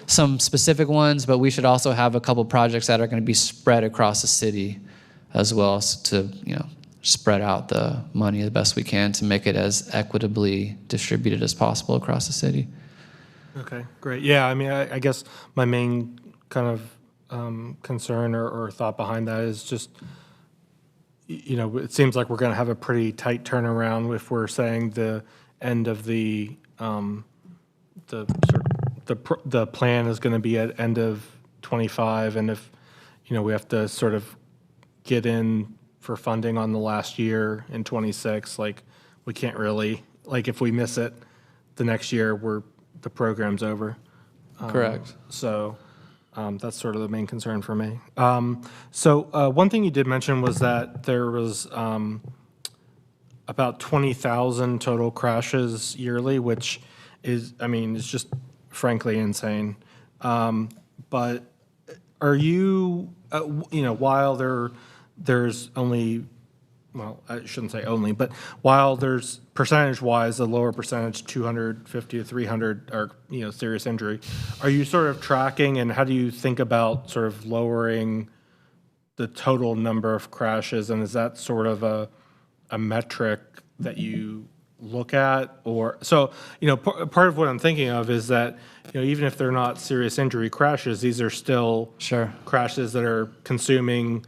some specific ones, but we should also have a couple projects that are going to be spread across the city as well, to, you know, spread out the money the best we can to make it as equitably distributed as possible across the city. Okay, great. Yeah, I mean, I guess my main kind of concern or thought behind that is just, you know, it seems like we're going to have a pretty tight turnaround if we're saying the end of the plan is going to be at end of 25, and if, you know, we have to sort of get in for funding on the last year in 26, like we can't really, like if we miss it the next year, the program's over. Correct. So that's sort of the main concern for me. So one thing you did mention was that there was about 20,000 total crashes yearly, which is, I mean, it's just frankly insane. But are you, you know, while there's only, well, I shouldn't say only, but while there's percentage-wise a lower percentage, 250 to 300 are, you know, serious injury, are you sort of tracking, and how do you think about sort of lowering the total number of crashes, and is that sort of a metric that you look at? Or, so, you know, part of what I'm thinking of is that, you know, even if they're not serious injury crashes, these are still crashes that are consuming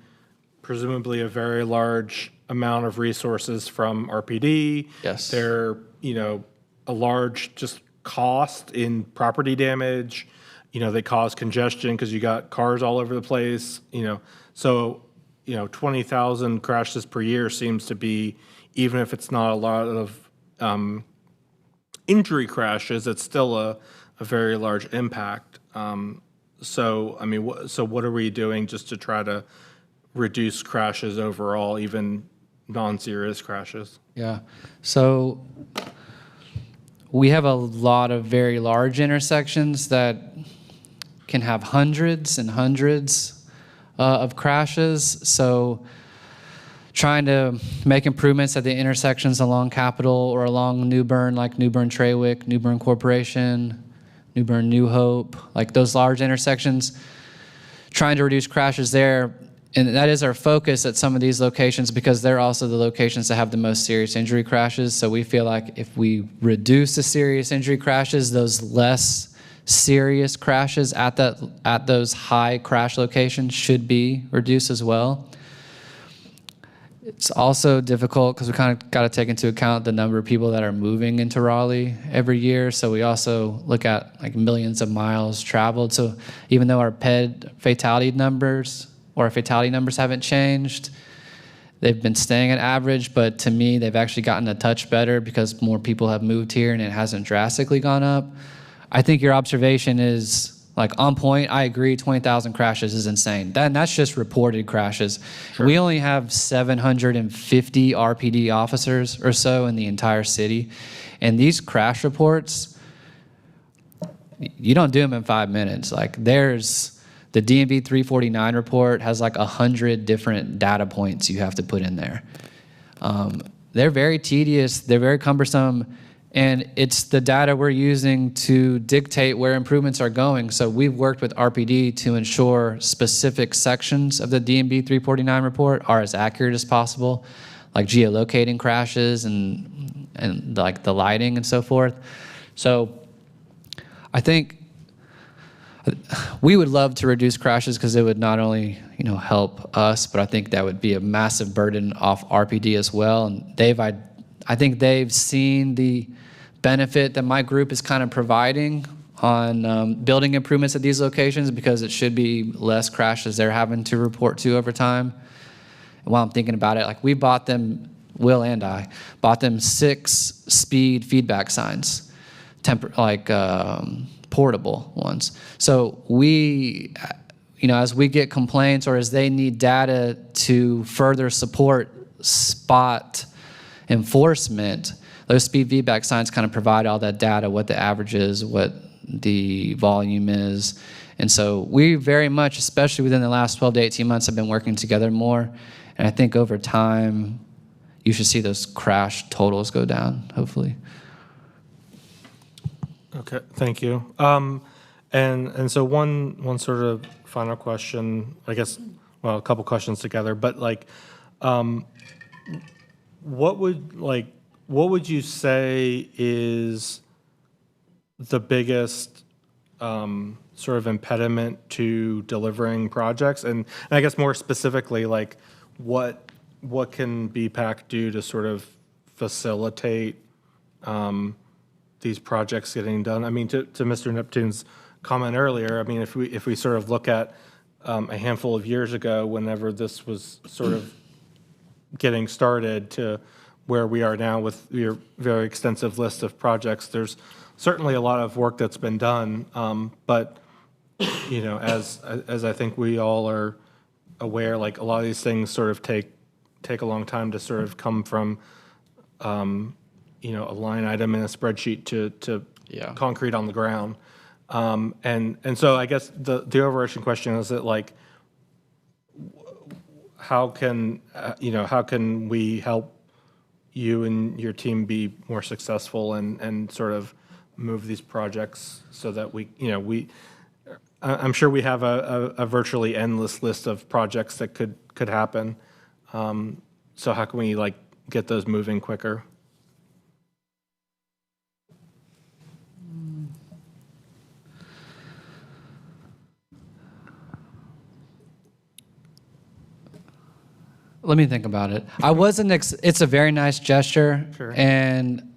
presumably a very large amount of resources from RPD. Yes. They're, you know, a large just cost in property damage. You know, they cause congestion because you got cars all over the place, you know. So, you know, 20,000 crashes per year seems to be, even if it's not a lot of injury crashes, it's still a very large impact. So, I mean, so what are we doing just to try to reduce crashes overall, even non-serious crashes? Yeah. So we have a lot of very large intersections that can have hundreds and hundreds of crashes. So trying to make improvements at the intersections along Capitol or along New Bern, like New Bern-Trawick, New Bern Corporation, New Bern-New Hope, like those large intersections, trying to reduce crashes there. And that is our focus at some of these locations, because they're also the locations that have the most serious injury crashes. So we feel like if we reduce the serious injury crashes, those less serious crashes at those high crash locations should be reduced as well. It's also difficult because we kind of got to take into account the number of people that are moving into Raleigh every year. So we also look at like millions of miles traveled. So even though our fatality numbers haven't changed, they've been staying at average, but to me, they've actually gotten a touch better because more people have moved here and it hasn't drastically gone up. I think your observation is like on point. I agree, 20,000 crashes is insane. That's just reported crashes. Sure. We only have 750 RPD officers or so in the entire city. And these crash reports, you don't do them in 5 minutes. Like there's, the DMV 349 report has like 100 different data points you have to put in there. They're very tedious, they're very cumbersome, and it's the data we're using to dictate where improvements are going. So we've worked with RPD to ensure specific sections of the DMV 349 report are as accurate as possible, like geolocating crashes and like the lighting and so forth. So I think we would love to reduce crashes because it would not only, you know, help us, but I think that would be a massive burden off RPD as well. And I think they've seen the benefit that my group is kind of providing on building improvements at these locations, because it should be less crashes they're having to report to over time. And while I'm thinking about it, like we bought them, Will and I, bought them 6 speed feedback signs, portable ones. So we, you know, as we get complaints or as they need data to further support spot enforcement, those speed feedback signs kind of provide all that data, what the average is, what the volume is. And so we very much, especially within the last 12 to 18 months, have been working together more. And I think over time, you should see those crash totals go down, hopefully. Okay, thank you. And so one sort of final question, I guess, well, a couple questions together, but like, what would you say is the biggest sort of impediment to delivering projects? And I guess more specifically, like what can BPAC do to sort of facilitate these projects getting done? I mean, to Mr. Neptune's comment earlier, I mean, if we sort of look at a handful of years ago, whenever this was sort of getting started, to where we are now with your very extensive list of projects, there's certainly a lot of work that's been done. But, you know, as I think we all are aware, like a lot of these things sort of take a long time to sort of come from, you know, a line item in a spreadsheet to concrete on the ground. And so I guess the overarching question is that, like, how can we help you and your team be more successful and sort of move these projects so that I'm sure we have a virtually endless list of projects that could happen. So how can we, like, get those moving quicker? Let me think about it. It's a very nice gesture, Sure. and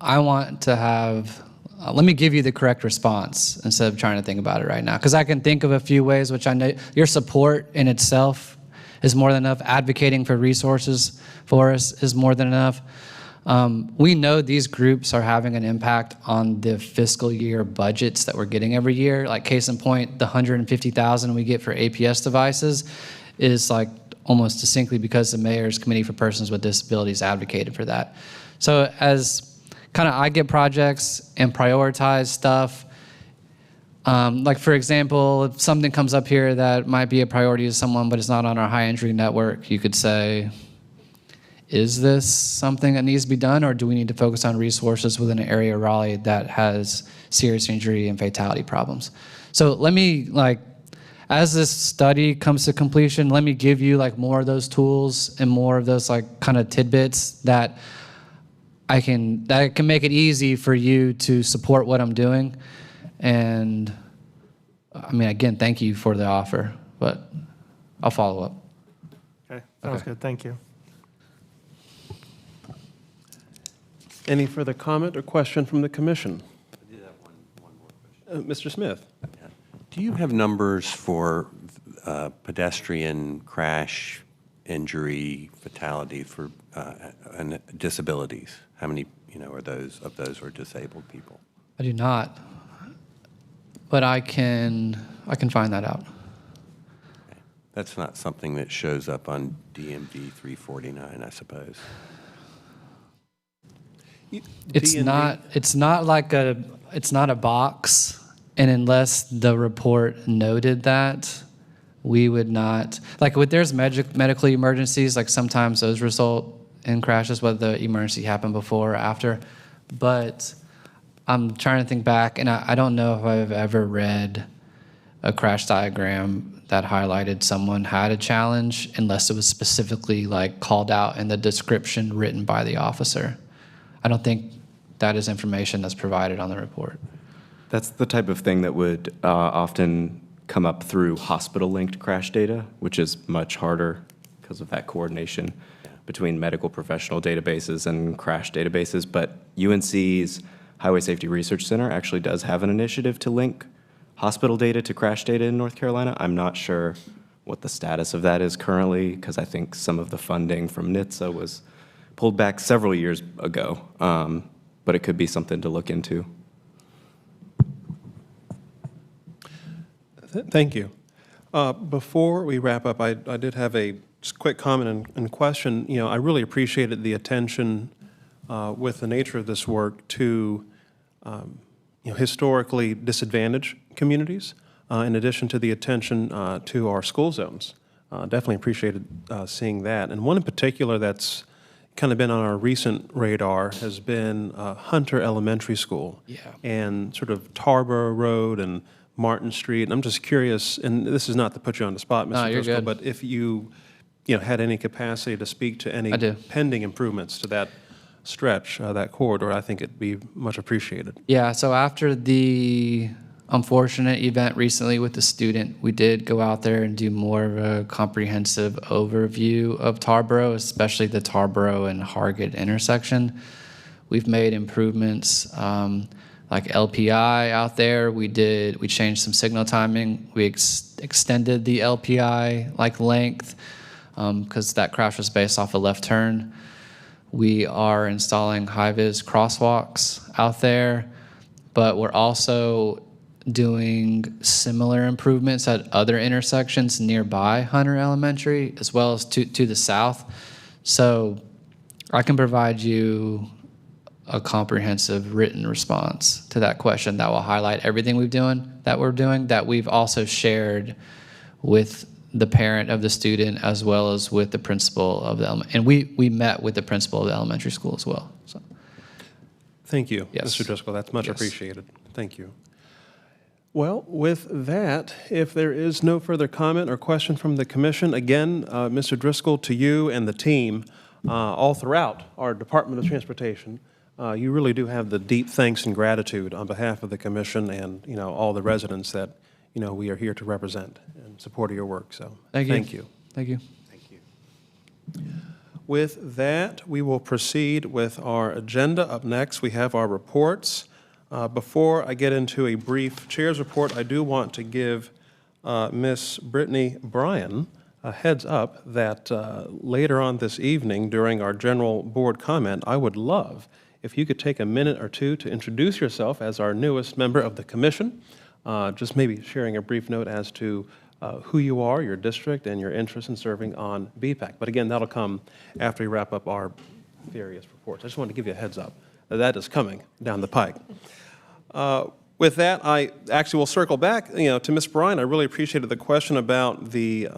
I want to have, let me give you the correct response instead of trying to think about it right now, because I can think of a few ways, which I know your support in itself is more than enough. Advocating for resources for us is more than enough. We know these groups are having an impact on the fiscal year budgets that we're getting every year. Like, case in point, the $150,000 we get for APS devices is like almost distinctly because the Mayor's Committee for Persons with Disabilities advocated for that. So as kind of I get projects and prioritize stuff, like for example, if something comes up here that might be a priority to someone but it's not on our high injury network, you could say, is this something that needs to be done, or do we need to focus on resources within an area of Raleigh that has serious injury and fatality problems? So let me, like, as this study comes to completion, let me give you like more of those tools and more of those like kind of tidbits that can make it easy for you to support what I'm doing. And I mean, again, thank you for the offer, but I'll follow up. Okay, sounds good. Thank you. Any further comment or question from the commission? I did have one more question. Mr. Smith? Do you have numbers for pedestrian crash, injury, fatality for and disabilities? How many, of those are disabled people? I do not, but I can find that out. Okay. That's not something that shows up on DMV 349, I suppose. It's not a box. And unless the report noted that, we would not, like, there's medical emergencies, like sometimes those result in crashes, whether the emergency happened before or after. But I'm trying to think back, and I don't know if I've ever read a crash diagram that highlighted someone had a challenge unless it was specifically like called out in the description written by the officer. I don't think that is information that's provided on the report. That's the type of thing that would often come up through hospital-linked crash data, which is much harder because of that coordination between medical professional databases and crash databases. But UNC's Highway Safety Research Center actually does have an initiative to link hospital data to crash data in North Carolina. I'm not sure what the status of that is currently, because I think some of the funding from NHTSA was pulled back several years ago, but it could be something to look into. Thank you. Before we wrap up, I did have a just quick comment and question. I really appreciated the attention with the nature of this work to historically disadvantaged communities, in addition to the attention to our school zones. Definitely appreciated seeing that. And one in particular that's kind of been on our recent radar has been Hunter Elementary School. Yeah. And sort of Tarboro Road and Martin Street. And I'm just curious, and this is not to put you on the spot, Mr. No, you're Driscoll, good. but if you had any capacity to speak to any I do. pending improvements to that stretch, that corridor, I think it'd be much appreciated. Yeah, so after the unfortunate event recently with the student, we did go out there and do more of a comprehensive overview of Tarboro, especially the Tarboro and Hargett intersection. We've made improvements like LPI out there. We changed some signal timing. We extended the LPI length because that crash was based off a left turn. We are installing high-vis crosswalks out there, but we're also doing similar improvements at other intersections nearby Hunter Elementary, as well as to the south. So I can provide you a comprehensive written response to that question that will highlight everything we're doing, that we've also shared with the parent of the student as well as with the principal of the and we met with the principal of the elementary school as well. So Thank you, Yes. Mr. Driscoll. That's much Yes. appreciated. Thank you. Well, with that, if there is no further comment or question from the commission, again, Mr. Driscoll, to you and the team, all throughout our Department of Transportation, you really do have the deep thanks and gratitude on behalf of the commission and all the residents that we are here to represent in support of your work. So thank you. Thank you. Thank you. With that, we will proceed with our agenda. Up next, we have our reports. Before I get into a brief chair's report, I do want to give Miss Brittany Bryan a heads up that later on this evening during our general board comment, I would love if you could take a minute or two to introduce yourself as our newest member of the commission, just maybe sharing a brief note as to who you are, your district, and your interest in serving on BPAC. But again, that'll come after we wrap up our various reports. I just wanted to give you a heads up that is coming down the pike. With that, I actually will circle back, to Ms. Bryan. I really appreciated the question about the,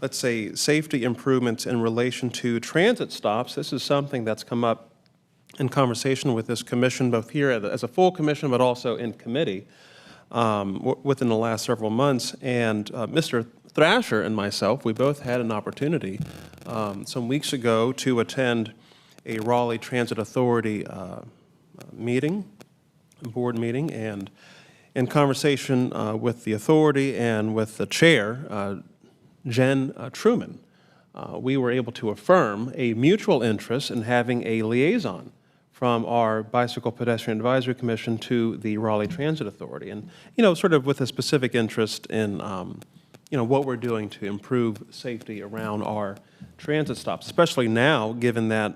let's say, safety improvements in relation to transit stops. This is something that's come up in conversation with this commission, both here as a full commission, but also in committee within the last several months. And Mr. Thrasher and myself, we both had an opportunity some weeks ago to attend a Raleigh Transit Authority board meeting, and in conversation with the authority and with the chair, Jen Truman, we were able to affirm a mutual interest in having a liaison from our Bicycle Pedestrian Advisory Commission to the Raleigh Transit Authority, and sort of with a specific interest in what we're doing to improve safety around our transit stops, especially now, given that,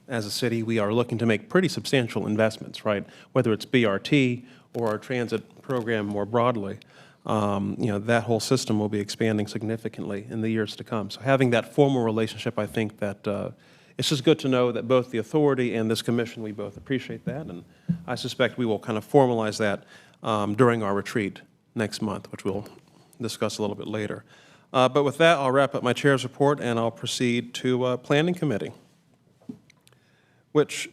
as a city, we are looking to make pretty substantial investments, right? Whether it's BRT or our transit program more broadly, that whole system will be expanding significantly in the years to come. So having that formal relationship, I think that it's just good to know that both the authority and this commission, we both appreciate that, and I suspect we will kind of formalize that during our retreat next month, which we'll discuss a little bit later. But with that, I'll wrap up my chair's report and I'll proceed to Planning Committee, which.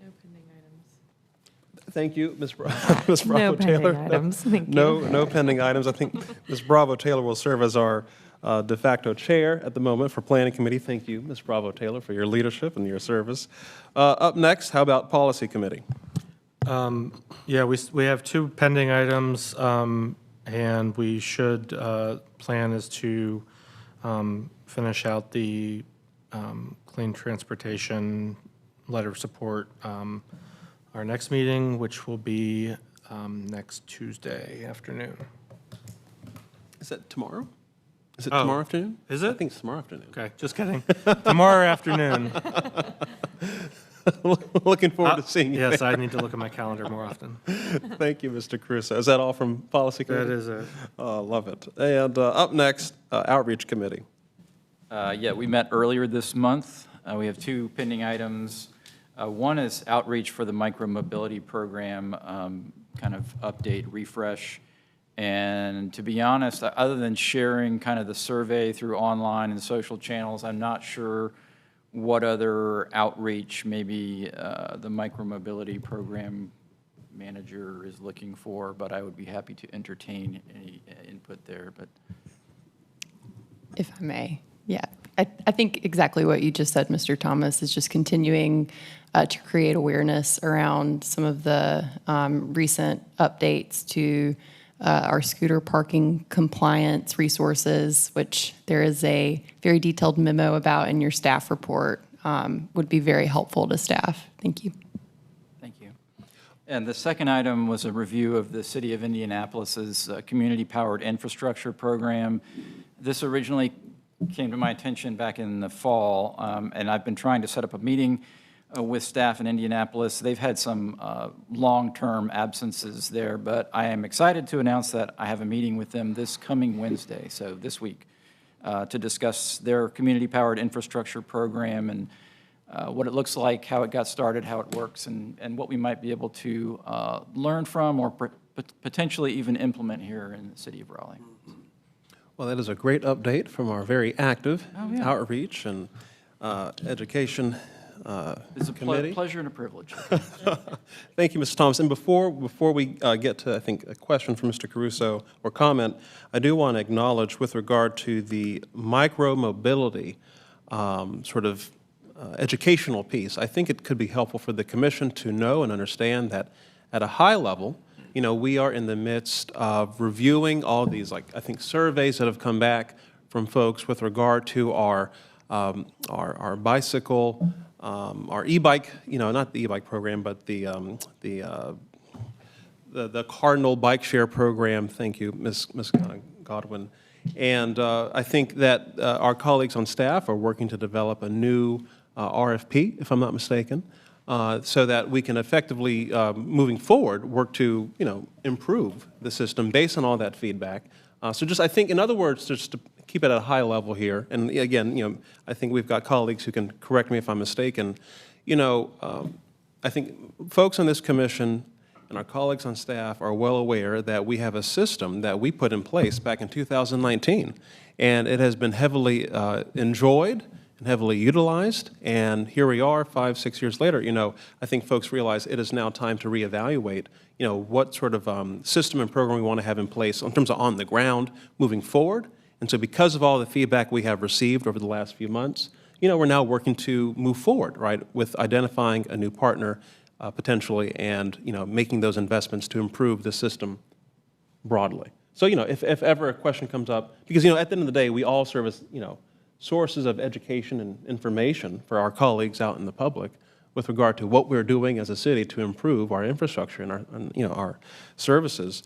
No pending items. Thank you, Ms. Bravo No Taylor. pending items. Thank you. No pending items. I think Ms. Bravo Taylor will serve as our de facto chair at the moment for Planning Committee. Thank you, Ms. Bravo Taylor, for your leadership and your service. Up next, how about Policy Committee? Yeah, we have two pending items, and we should, plan is to finish out the clean transportation letter of support our next meeting, which will be next Tuesday afternoon. Is that tomorrow? Is it Oh, tomorrow afternoon? is it? I think it's tomorrow afternoon. Okay, just kidding. Tomorrow afternoon. Looking forward to seeing you. Yes, I need to look at my calendar more often. Thank you, Mr. Crusoe. Is that all from Policy Committee? That is it. Love it. And up next, Outreach Committee. Yeah, we met earlier this month. We have two pending items. One is outreach for the micromobility program, kind of update, refresh. And to be honest, other than sharing kind of the survey through online and social channels, I'm not sure what other outreach maybe the micromobility program manager is looking for, but I would be happy to entertain any input there. But If I may, yeah. I think exactly what you just said, Mr. Thomas, is just continuing to create awareness around some of the recent updates to our scooter parking compliance resources, which there is a very detailed memo about in your staff report, would be very helpful to staff. Thank you. thank you. And the second item was a review of the City of Indianapolis's community-powered infrastructure program. This originally came to my attention back in the fall, and I've been trying to set up a meeting with staff in Indianapolis. They've had some long-term absences there, but I am excited to announce that I have a meeting with them this coming Wednesday, so this week, to discuss their community-powered infrastructure program and what it looks like, how it got started, how it works, and what we might be able to learn from or potentially even implement here in the city of Raleigh. Well, that is a great update from our very active yeah. outreach and education It's a committee. pleasure and a privilege. Thank you, Mr. Thomas. And before we get to, I think, a question from Mr. Caruso or comment, I do want to acknowledge with regard to the micro-mobility educational piece, I think it could be helpful for the commission to know and understand that at a high level, we are in the midst of reviewing all these, I think, surveys that have come back from folks with regard to our bicycle, our e-bike, not the e-bike program, but the Cardinal Bike Share program. Thank you, Ms. Godwin. And I think that our colleagues on staff are working to develop a new RFP, if I'm not mistaken, so that we can effectively, moving forward, work to, improve the system based on all that feedback. So just, I think, in other words, just to keep it at a high level here, and again, I think we've got colleagues who can correct me if I'm mistaken. I think folks on this commission and our colleagues on staff are well aware that we have a system that we put in place back in 2019, and it has been heavily enjoyed and heavily utilized, and here we are 5, 6 years later. I think folks realize it is now time to reevaluate, what sort of system and program we want to have in place in terms of on the ground moving forward. And so because of all the feedback we have received over the last few months, we're now working to move forward, right, with identifying a new partner potentially and, making those investments to improve the system broadly. So, if ever a question comes up, because, at the end of the day, we all serve as, sources of education and information for our colleagues out in the public with regard to what we're doing as a city to improve our infrastructure and our services.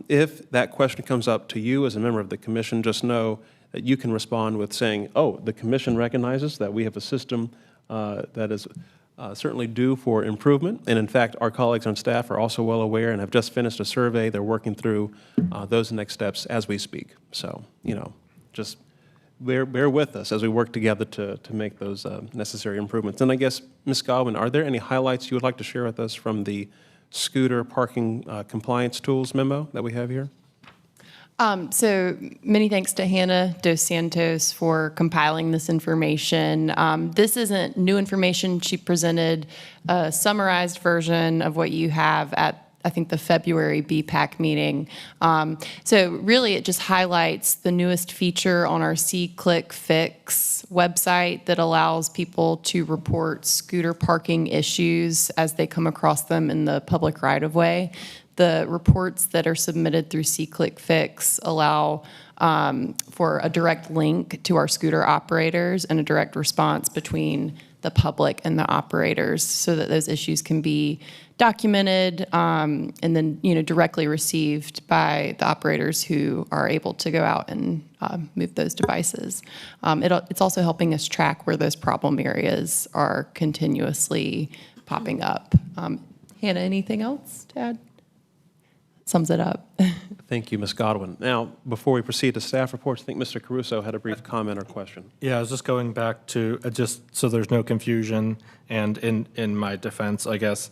If that question comes up to you as a member of the commission, just know that you can respond with saying, oh, the commission recognizes that we have a system that is certainly due for improvement. And in fact, our colleagues on staff are also well aware and have just finished a survey. They're working through those next steps as we speak. So, just bear with us as we work together to make those necessary improvements. And I guess, Ms. Godwin, are there any highlights you would like to share with us from the scooter parking compliance tools memo that we have here? So many thanks to Hannah Dos Santos for compiling this information. This isn't new information. She presented a summarized version of what you have at, I think, the February BPAC meeting. So really it just highlights the newest feature on our See-Click Fix website that allows people to report scooter parking issues as they come across them in the public right-of-way. The reports that are submitted through See-Click Fix allow for a direct link to our scooter operators and a direct response between the public and the operators so that those issues can be documented and then directly received by the operators who are able to go out and move those devices. It's also helping us track where those problem areas are continuously popping up. Hannah, anything else to add? sums it up. Thank you, Ms. Godwin. Now, before we proceed to staff reports, I think Mr. Caruso had a brief comment or question. Yeah, I was just going back to, just so there's no confusion, and in my defense, I guess,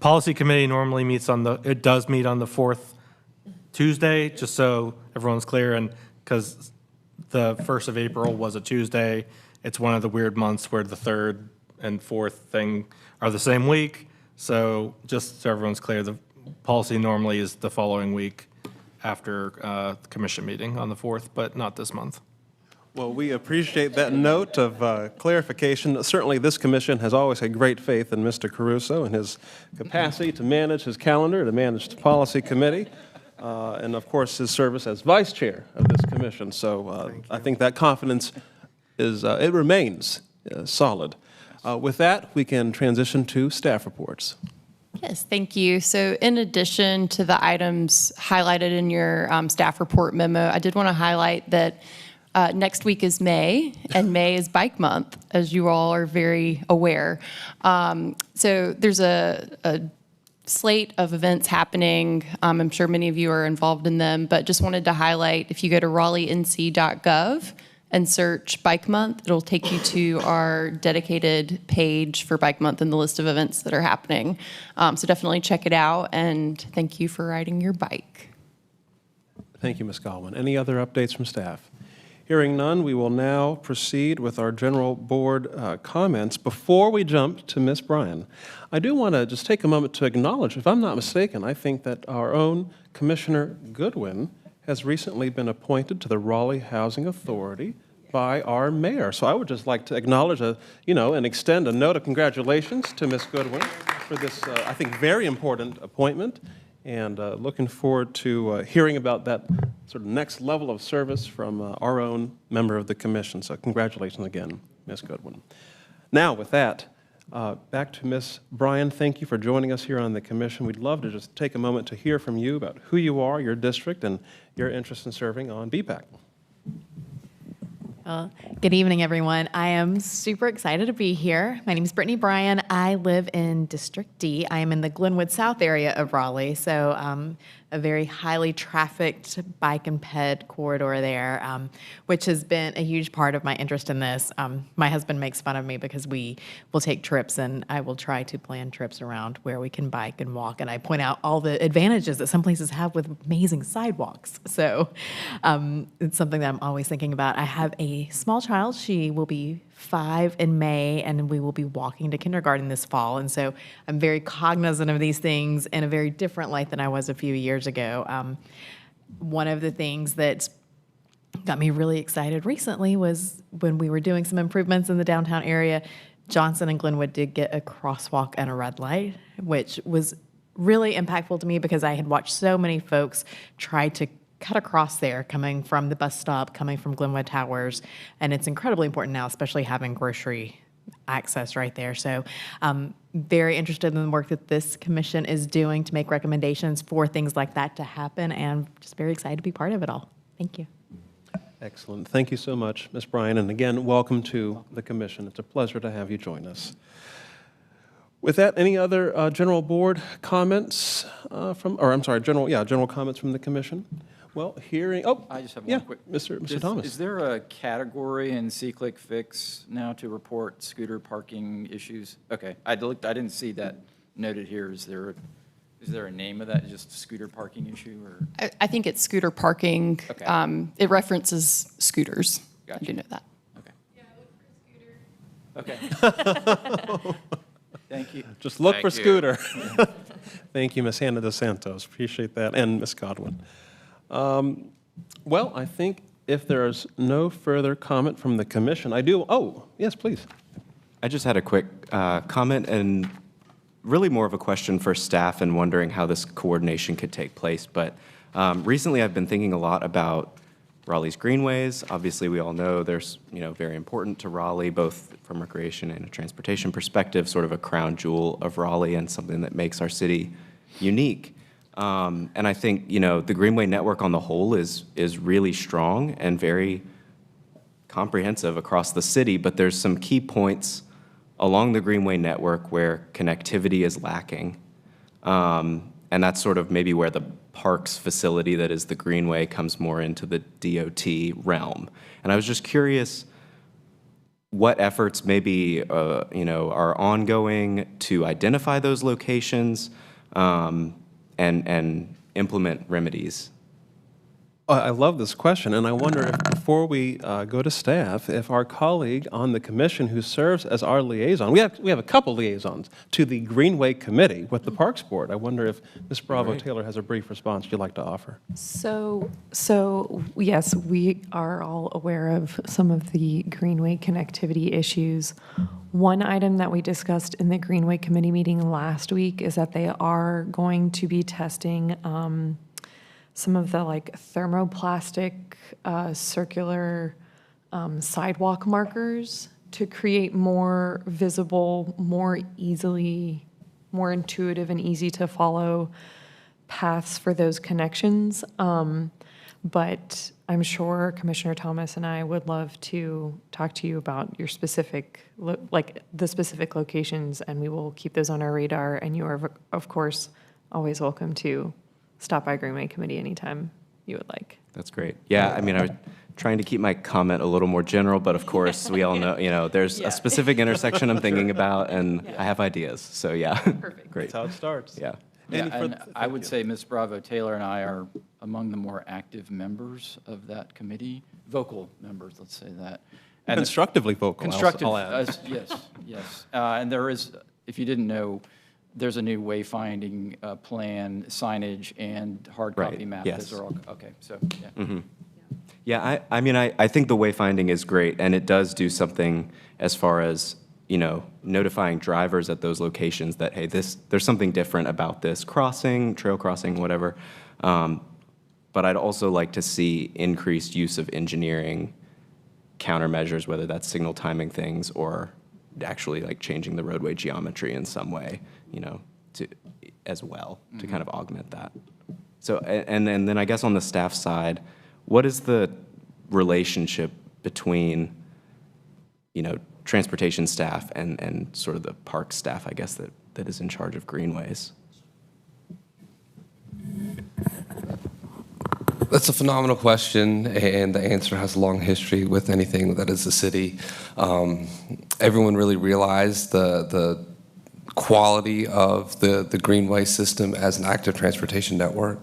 Policy Committee normally meets it does meet on the fourth Tuesday, just so everyone's clear, and because the 1st of April was a Tuesday, it's one of the weird months where the 3rd and 4th thing are the same week, so just so everyone's clear, the policy normally is the following week after the commission meeting on the 4th, but not this month. Well, we appreciate that note of clarification. Certainly, this commission has always had great faith in Mr. Caruso and his capacity to manage his calendar, to manage the policy committee, and of course, his service as vice chair of this commission. So I think that confidence it remains solid. With that, we can transition to staff reports. Yes, thank you. So in addition to the items highlighted in your staff report memo, I did want to highlight that next week is May, and May is Bike Month, as you all are very aware. So there's a slate of events happening. I'm sure many of you are involved in them, but just wanted to highlight, if you go to raleighnc.gov and search Bike Month, it'll take you to our dedicated page for Bike Month and the list of events that are happening. So definitely check it out, and thank you for riding your bike. Thank you, Ms. Godwin. Any other updates from staff? Hearing none, we will now proceed with our general board comments. Before we jump to Ms. Bryan, I do want to just take a moment to acknowledge, if I'm not mistaken, I think that our own Commissioner Goodwin has recently been appointed to the Raleigh Housing Authority by our mayor. So I would just like to acknowledge, and extend a note of congratulations to Ms. Goodwin for this, I think, very important appointment. And looking forward to hearing about that sort of next level of service from our own member of the commission. So congratulations again, Ms. Goodwin. Now, with that, back to Ms. Bryan. Thank you for joining us here on the commission. We'd love to just take a moment to hear from you about who you are, your district, and your interest in serving on BPAC. Good evening, everyone. I am super excited to be here. My name is Brittany Bryan. I live in District D. I am in the Glenwood South area of Raleigh, so a very highly trafficked bike and ped corridor there, which has been a huge part of my interest in this. My husband makes fun of me because we will take trips, and I will try to plan trips around where we can bike and walk, and I point out all the advantages that some places have with amazing sidewalks. So it's something that I'm always thinking about. I have a small child. She will be 5 in May, and we will be walking to kindergarten this fall. And so I'm very cognizant of these things in a very different light than I was a few years ago. One of the things that got me really excited recently was when we were doing some improvements in the downtown area, Johnson and Glenwood did get a crosswalk and a red light, which was really impactful to me because I had watched so many folks try to cut across there, coming from the bus stop, coming from Glenwood Towers, and it's incredibly important now, especially having grocery access right there. So very interested in the work that this commission is doing to make recommendations for things like that to happen, and just very excited to be part of it all. Thank you. Excellent. Thank you so much, Ms. Bryan. And again, welcome to the commission. It's a pleasure to have you join us. With that, any other general board comments general comments from the commission? Well, I just have yeah, one quick. Mr. Thomas. Is there a category in C-Click Fix now to report scooter parking issues? Okay, I didn't see that noted here. Is there a name of that, just scooter parking issue, or? I think it's scooter parking. Okay. It references scooters. Gotcha. I do know that. Okay. Yeah, look for scooter. Okay. Thank you. Just look for Thank you. Scooter. Thank you, Ms. Hannah Dos Santos. Appreciate that, and Ms. Godwin. Well, I think if there's no further comment from the commission, yes, please. I just had a quick comment and really more of a question for staff and wondering how this coordination could take place. But recently I've been thinking a lot about Raleigh's greenways. Obviously, we all know there's, very important to Raleigh, both from recreation and a transportation perspective, sort of a crown jewel of Raleigh and something that makes our city unique. And I think, the Greenway network on the whole is really strong and very comprehensive across the city, but there's some key points along the Greenway network where connectivity is lacking. And And that's sort of maybe where the parks facility that is the Greenway comes more into the DOT realm. And I was just curious what efforts maybe are ongoing to identify those locations and implement remedies. I love this question, and I wonder if, before we go to staff, if our colleague on the commission who serves as our liaison, we have a couple liaisons to the Greenway Committee with the Parks Board. I wonder if Ms. Bravo Taylor has a brief response you'd like to offer. So yes, we are all aware of some of the Greenway connectivity issues. One item that we discussed in the Greenway Committee meeting last week is that they are going to be testing some of the thermoplastic circular sidewalk markers to create more visible, more intuitive and easy to follow paths for those connections. But I'm sure Commissioner Thomas and I would love to talk to you about your specific, the specific locations, and we will keep those on our radar. And you are, of course, always welcome to stop by Greenway Committee anytime you would like. That's great. Yeah, I mean, I was trying to keep my comment a little more general, but of course, we all know, there's a specific intersection I'm thinking about, and I have ideas. So yeah, Perfect. great. That's how it starts. Yeah. Yeah, and I would say Ms. Bravo Taylor and I are among the more active members of that committee, vocal members, let's say that. And Constructively vocal, Constructive, I'll add. yes. And there is, if you didn't know, there's a new wayfinding plan, signage, and hard copy Right, map. yes. Those are all, okay, so, yeah. Mm-hmm. Yeah, I mean, I think the wayfinding is great, and it does do something as far as, notifying drivers at those locations that, hey, there's something different about this crossing, trail crossing, whatever. But I'd also like to see increased use of engineering countermeasures, whether that's signal timing things or actually changing the roadway geometry in some way, as well, to kind of augment that. So, and then I guess on the staff side, what is the relationship between, transportation staff and sort of the park staff, I guess, that is in charge of greenways? That's a phenomenal question, and the answer has a long history with anything that is a city. Everyone really realized the quality of the Greenway system as an active transportation network.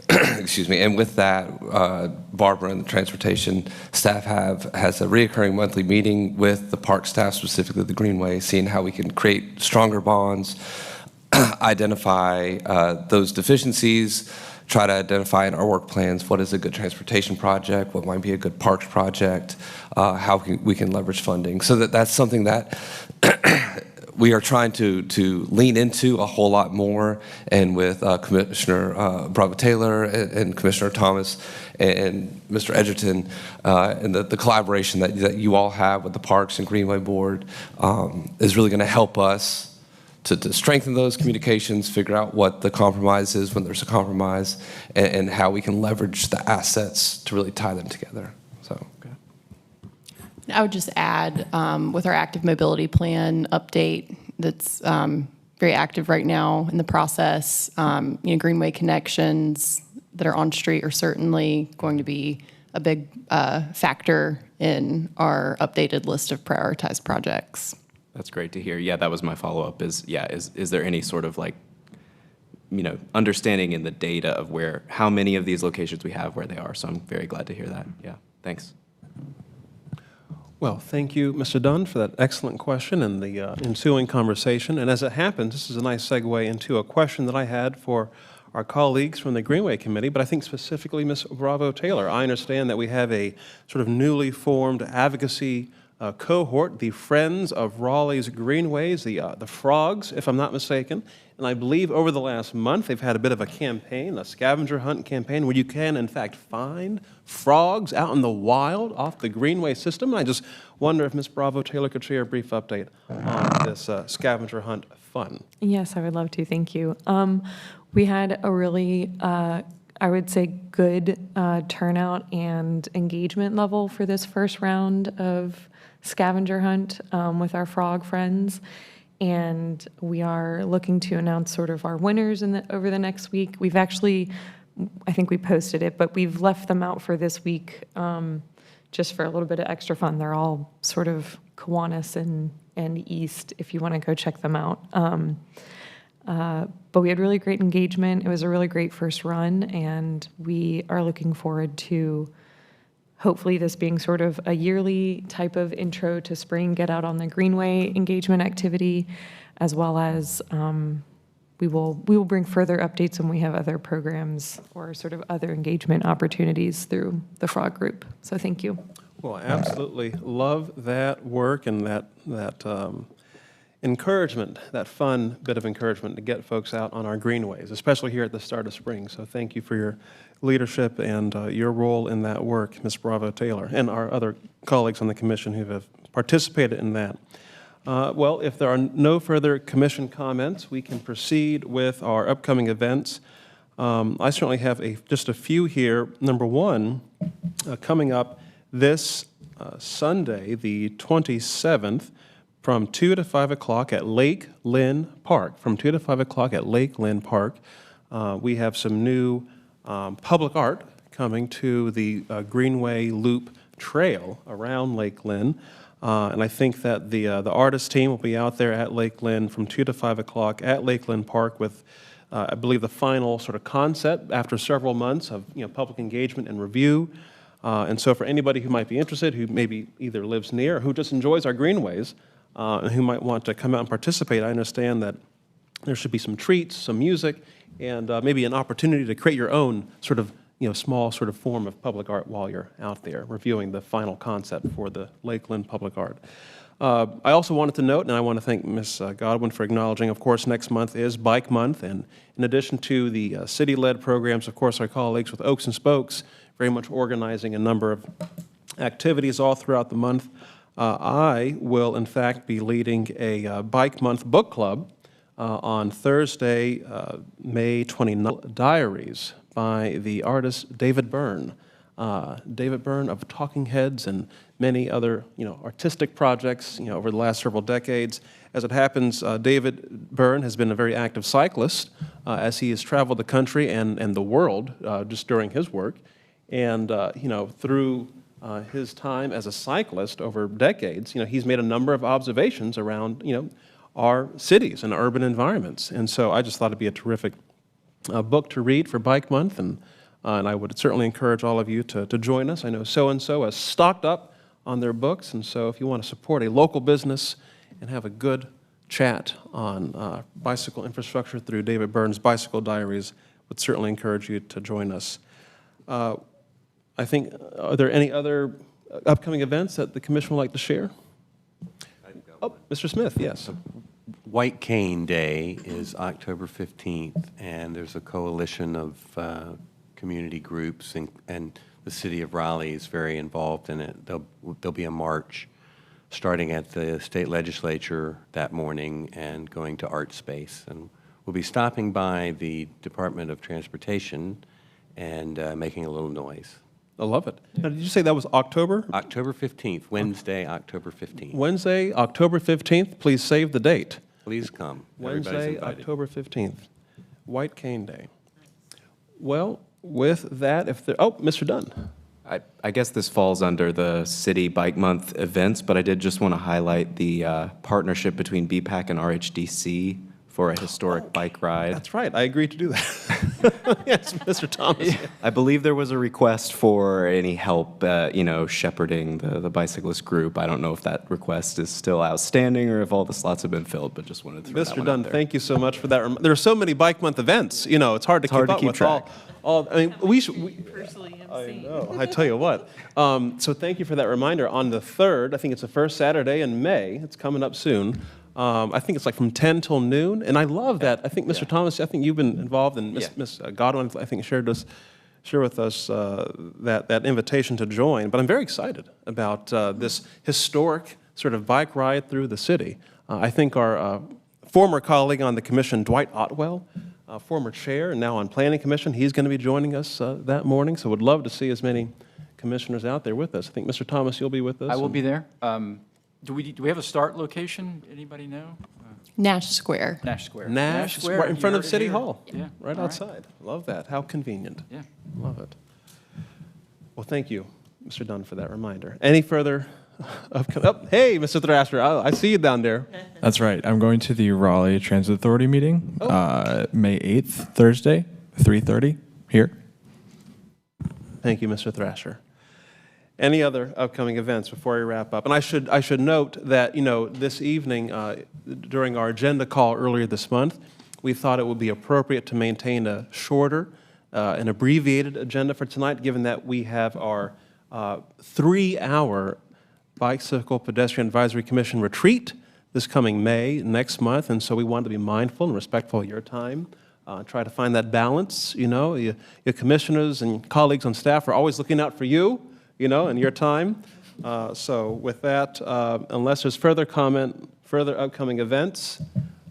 Excuse me. And with that, Barbara and the transportation staff has a reoccurring monthly meeting with the park staff, specifically the Greenway, seeing how we can create stronger bonds, identify those deficiencies, try to identify in our work plans what is a good transportation project, what might be a good parks project, how we can leverage funding. So that's something that we are trying to lean into a whole lot more, and with Commissioner Bravo Taylor and Commissioner Thomas and Mr. Edgerton, and the collaboration that you all have with the Parks and Greenway Board is really going to help us to strengthen those communications, figure out what the compromise is when there's a compromise, and how we can leverage the assets to really tie them together. So. I would just add, with our active mobility plan update that's very active right now in the process, Greenway connections that are on street are certainly going to be a big factor in our updated list of prioritized projects. That's great to hear. Yeah, that was my follow-up is there any sort of understanding in the data of how many of these locations we have, where they are. So I'm very glad to hear that. Yeah, thanks. Well, thank you, Mr. Dunn, for that excellent question and the ensuing conversation. And as it happens, this is a nice segue into a question that I had for our colleagues from the Greenway Committee, but I think specifically Ms. Bravo Taylor. I understand that we have a sort of newly formed advocacy cohort, the Friends of Raleigh's Greenways, the Frogs, if I'm not mistaken. And I believe over the last month, they've had a bit of a campaign, a scavenger hunt campaign, where you can, in fact, find frogs out in the wild off the Greenway system. And I just wonder if Ms. Bravo Taylor could share a brief update on this scavenger hunt fun. Yes, I would love to. Thank you. We had a really, I would say, good turnout and engagement level for this first round of scavenger hunt with our frog friends. And we are looking to announce sort of our winners over the next week. We've actually, I think we posted it, but we've left them out for this week just for a little bit of extra fun. They're all sort of Kiwanis and East, if you want to go check them out. But we had really great engagement. It was a really great first run, and we are looking forward to hopefully this being sort of a yearly type of intro to spring, get out on the Greenway engagement activity, as well as we will bring further updates when we have other programs or sort of other engagement opportunities through the Frog Group. So thank you. Well, I absolutely love that work and that encouragement, that fun bit of encouragement to get folks out on our greenways, especially here at the start of spring. So thank you for your leadership and your role in that work, Ms. Bravo Taylor, and our other colleagues on the commission who have participated in that. Well, if there are no further commission comments, we can proceed with our upcoming events. I certainly have just a few here. Number one, coming up this Sunday, the 27th, from 2 to 5 o'clock at Lake Lynn Park. From 2 to 5 o'clock at Lake Lynn Park, we have some new public art coming to the Greenway Loop Trail around Lake Lynn. And I think that the artist team will be out there at Lake Lynn from 2 to 5 o'clock at Lake Lynn Park with, I believe, the final sort of concept after several months of public engagement and review. And so for anybody who might be interested, who maybe either lives near or who just enjoys our greenways, and who might want to come out and participate, I understand that there should be some treats, some music, and maybe an opportunity to create your own sort of small sort of form of public art while you're out there reviewing the final concept for the Lakeland Public Art. I also wanted to note, and I want to thank Ms. Godwin for acknowledging, of course, next month is Bike Month, and in addition to the city-led programs, of course, our colleagues with Oaks and Spokes very much organizing a number of activities all throughout the month. I will, in fact, be leading a Bike Month book club on Thursday, May 29th, Diaries by the artist David Byrne. David Byrne of Talking Heads and many other, artistic projects, over the last several decades. As it happens, David Byrne has been a very active cyclist as he has traveled the country and the world just during his work. And, through his time as a cyclist over decades, he's made a number of observations around, our cities and urban environments. And so I just thought it'd be a terrific book to read for Bike Month, and I would certainly encourage all of you to join us. I know so-and-so has stocked up on their books, and so if you want to support a local business and have a good chat on bicycle infrastructure through David Byrne's Bicycle Diaries, would certainly encourage you to join us. I think, are there any other upcoming events that the commission would like to share? Oh, Mr. Smith, yes. White Cane Day is October 15th, and there's a coalition of community groups, and the city of Raleigh is very involved in it. There'll be a march starting at the state legislature that morning and going to Art Space. And we'll be stopping by the Department of Transportation and making a little noise. I love it. Now, did you say that was October? October 15th, Wednesday, October 15th. Wednesday, October 15th. Please save the date. Please come. Wednesday, October 15th, White Cane Day. Well, with that, Mr. Dunn. I guess this falls under the City Bike Month events, but I did just want to highlight the partnership between BPAC and RHDC for a historic bike ride. That's right. I agreed to do that. Yes, Mr. Thomas. I believe there was a request for any help, shepherding the bicyclist group. I don't know if that request is still outstanding or if all the slots have been filled, but just wanted to throw that Mr. one Dunn, out there. thank you so much for that. There are so many Bike Month events. It's hard to keep up with track. all. I mean, I know. I tell you what. So thank you for that reminder. On the 3rd, I think it's the first Saturday in May. It's coming up soon. I think it's like from 10 till noon, and I love that. I think, Mr. Thomas, I think you've been involved, and Ms. Godwin, I think, share with us that invitation to join. But I'm very excited about this historic sort of bike ride through the city. I think our former colleague on the commission, Dwight Otwell, former chair, and now on Planning Commission, he's going to be joining us that morning. So would love to see as many commissioners out there with us. I think, Mr. Thomas, you'll be with us. I will be there. Do we have a start location? Anybody know? Nash Square. Nash Square. Nash Square, right in you front heard of it City here. Hall. Yeah. Right All outside. Love that. How convenient. Yeah. Love it. Well, thank you, Mr. Dunn, for that reminder. Any further? Hey, Mr. Thrasher, I see you down there. That's right. I'm going to the Raleigh Transit Authority meeting May 8th, Thursday, 3:30 here. Thank you, Mr. Thrasher. Any other upcoming events before we wrap up? And I should note that, this evening, during our agenda call earlier this month, we thought it would be appropriate to maintain a shorter, an abbreviated agenda for tonight, given that we have our 3-hour Bicycle Pedestrian Advisory Commission retreat this coming May, next month, and so we wanted to be mindful and respectful of your time. Try to find that balance, your commissioners and colleagues on staff are always looking out for you, and your time. So with that, unless there's further comment, further upcoming events,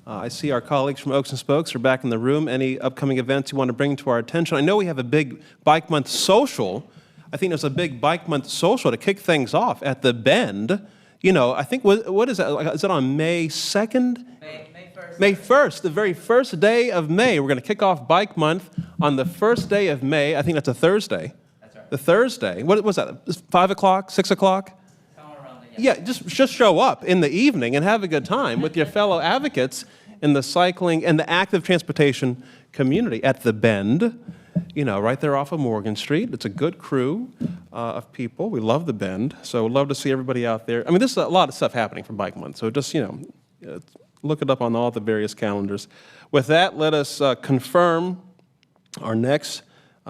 I see our colleagues from Oaks and Spokes are back in the room. Any upcoming events you want to bring to our attention? I know we have a big Bike Month social. I think there's a big Bike Month social to kick things off at the Bend. I think, what is that? Is it on May 2nd? May 1st. May 1st, the very first day of May. We're going to kick off Bike Month on the first day of May. I think that's a Thursday. That's right. The Thursday. What was that? 5 o'clock, 6 o'clock? Somewhere around there. Yeah, just show up in the evening and have a good time with your fellow advocates in the cycling and the active transportation community at the Bend. Right there off of Morgan Street. It's a good crew of people. We love the Bend, so we'd love to see everybody out there. I mean, there's a lot of stuff happening for Bike Month, so just, look it up on all the various calendars. With that, let us confirm our next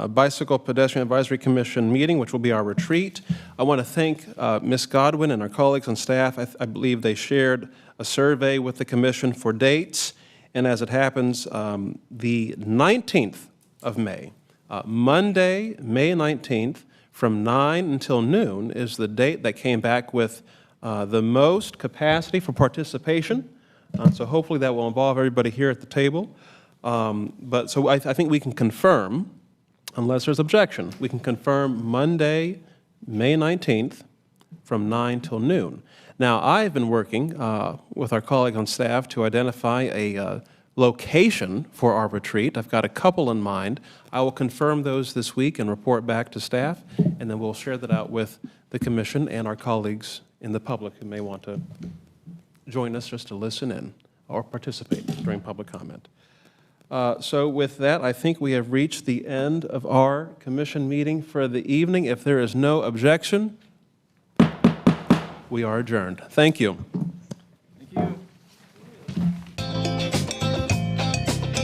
Bicycle Pedestrian Advisory Commission meeting, which will be our retreat. I want to thank Ms. Godwin and our colleagues on staff. I believe they shared a survey with the commission for dates, and as it happens, the 19th of May, Monday, May 19th, from 9 until noon is the date that came back with the most capacity for participation. So hopefully that will involve everybody here at the table. So I think we can confirm, unless there's objection, we can confirm Monday, May 19th, from 9 till noon. Now, I've been working with our colleague on staff to identify a location for our retreat. I've got a couple in mind. I will confirm those this week and report back to staff, and then we'll share that out with the commission and our colleagues in the public who may want to join us just to listen in or participate during public comment. So with that, I think we have reached the end of our commission meeting for the evening. If there is no objection, we are adjourned. Thank you.